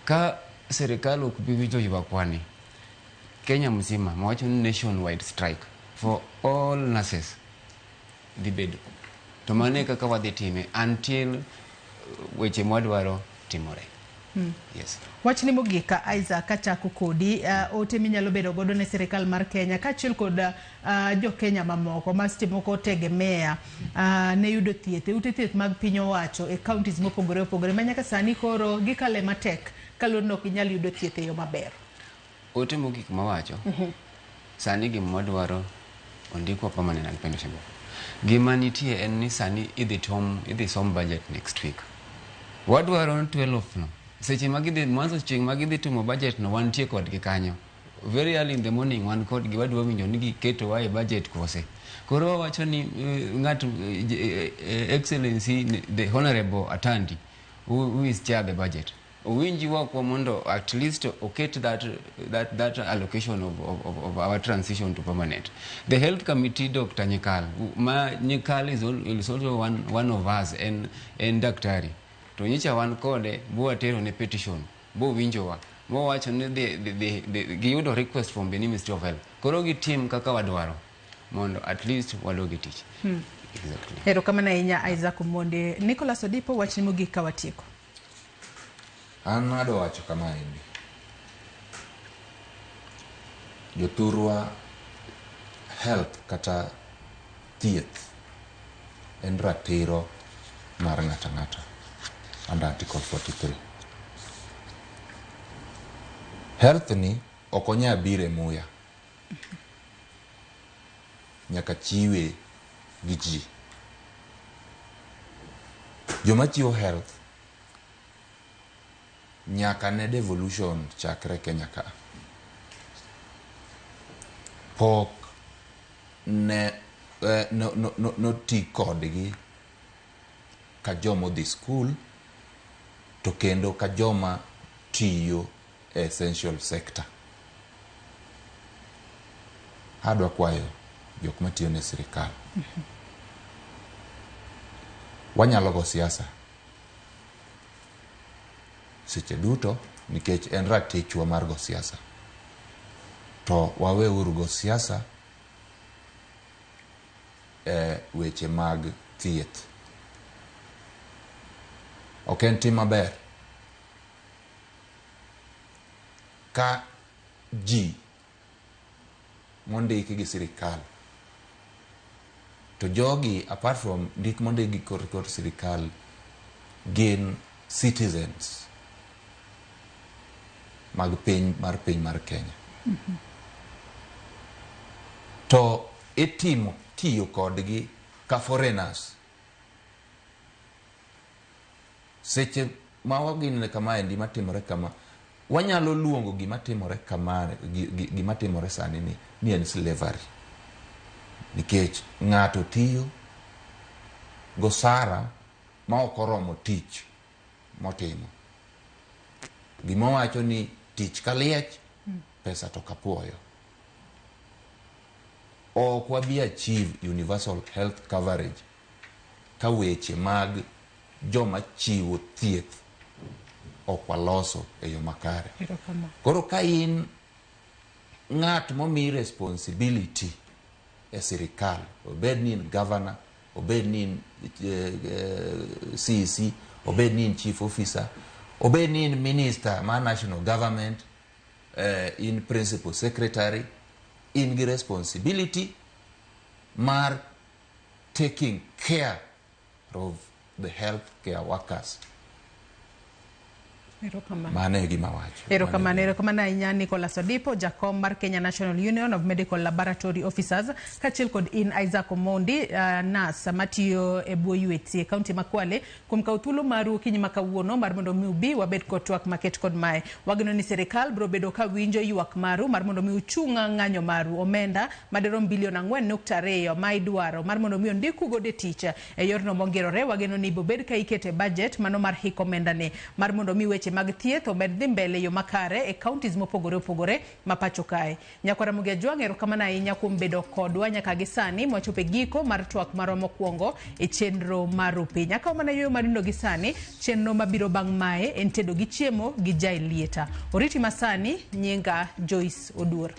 ka serikali okubiwito yuakwani Kenya mzima mawacho nationwide strike for all nurses dibedo to mane kaka wadhi time until weche mwadwaro timore. Yes. Wach ni mogika Isaac kachako kodi ote minyalo bedo godo ne serikal mar Kenya kaachiel kod jo Kenya mamoko mastimo tegemea ne yudo thieth ute thieth mag piny owacho e counties mopogore opogore manyaka sani koro gikale matek kaloro nok inyal yudo thieth e yo maber. Ote mogik mawacho sani gimodwaro ondiko permanent pension. Gima nitie en ni sani idhi som budget next week. Wadwaro 12 no seche magidhi mwanzo chieng magidhi timo budget no wantie kod gikanyo very early in the morning wan kod giwadwa winjo ni giketo wa e budget kose koro wacho ni ngat excellency the honorable Atandi who is chair the budget winji wa kwa mondo at least oket that allocation of our transition to permanent. The health committee Dr. Nyekal is also one of us and daktari to nyicha wan kode bo atero ne petition bo winjowa mo wacho ni the giyudo request from the Ministry of Health koro gi team kaka wadwaro mondo at least walogi tich. Exactly. Ero kama na inya Isaac Monde. Nicholas Odipo wach ni mogika watieko. An ado wacho kama endi jothurwa health kata thieth en ratiro mar ng'ata ng'ata under article 43. Health ni okonya bire muya nyaka chiwe gi ji joma chiwo health nyaka ne devolution chakre Kenya ka pok ne no ti kodgi ka jomo dhi school to kendo ka joma tiyo essential sector. Adwa kwayo jok matiyo ne sirikal wanyalo go siasa seche duto nikech en ratichwa mar go siasa to wawe uru go siasa weche mag thieth ok en tim maber ka ji mondiki gi sirikal to jogi apart from ndik mondiki kod sirikal gin citizens mag piny mar Kenya. To itimo tiyo kodgi ka foreigners seche ma wagin kama endi matimore kama wanyalo luongo gima timore kama gima timore sani ni en slavery nikech ng'ato tiyo gosara ma okoromo tich motimo gima wacho ni tich kaliech pesa to kapuoyo. Ok wabi achieve universal health coverage ka weche mag joma chiwo thieth ok waloso e yo makare. Koro ka in ng'at momi responsibility e sirikal, obed ni in governor, obed ni in CEC, obed ni in chief officer, obed ni in minister ma national government, in principal secretary, in gi responsibility mar taking care of the health care workers. Mane gima wacho. Erokamano ahinya Nicholas Odipo, jakom mar Kenya National Union of Medical Laboratory Officers, kachiel kod in Isaac Omondi, nas matiyo e buo UHC kaunti ma Kwale, kuom kawo thuolo maru okinyi ma kawuono mar mondo mi ubi wabed kod twak maket kod mae. Wageno ni sirikal bro bedo ka winjo ywak maru mar mondo mi uchunga ng'anyo maru omenda maderom bilion 4.2 ma idwaro mar mondo mi ondiku gode tich e yorno mongerore. Wageno ni bobed ka ikete budget mano mar hik omenda ne mar mondo mi weche mag thieth omed dhi mbele yo makare e counties mopogore opogore ma pacho kae. Nyakwara Mugia Jwang' erokamano ahinya kuom bedo kodwa nyaka gi sani mwachopo e giko mar twak marwa mokwongo e chenro mar Rupi. Nyaka mana yo marindo gi sani, chenro mabiro bang' mae en tedo gi chiemo gi Jael Lieta. Oriti masani, nyinga Joyce Oduor.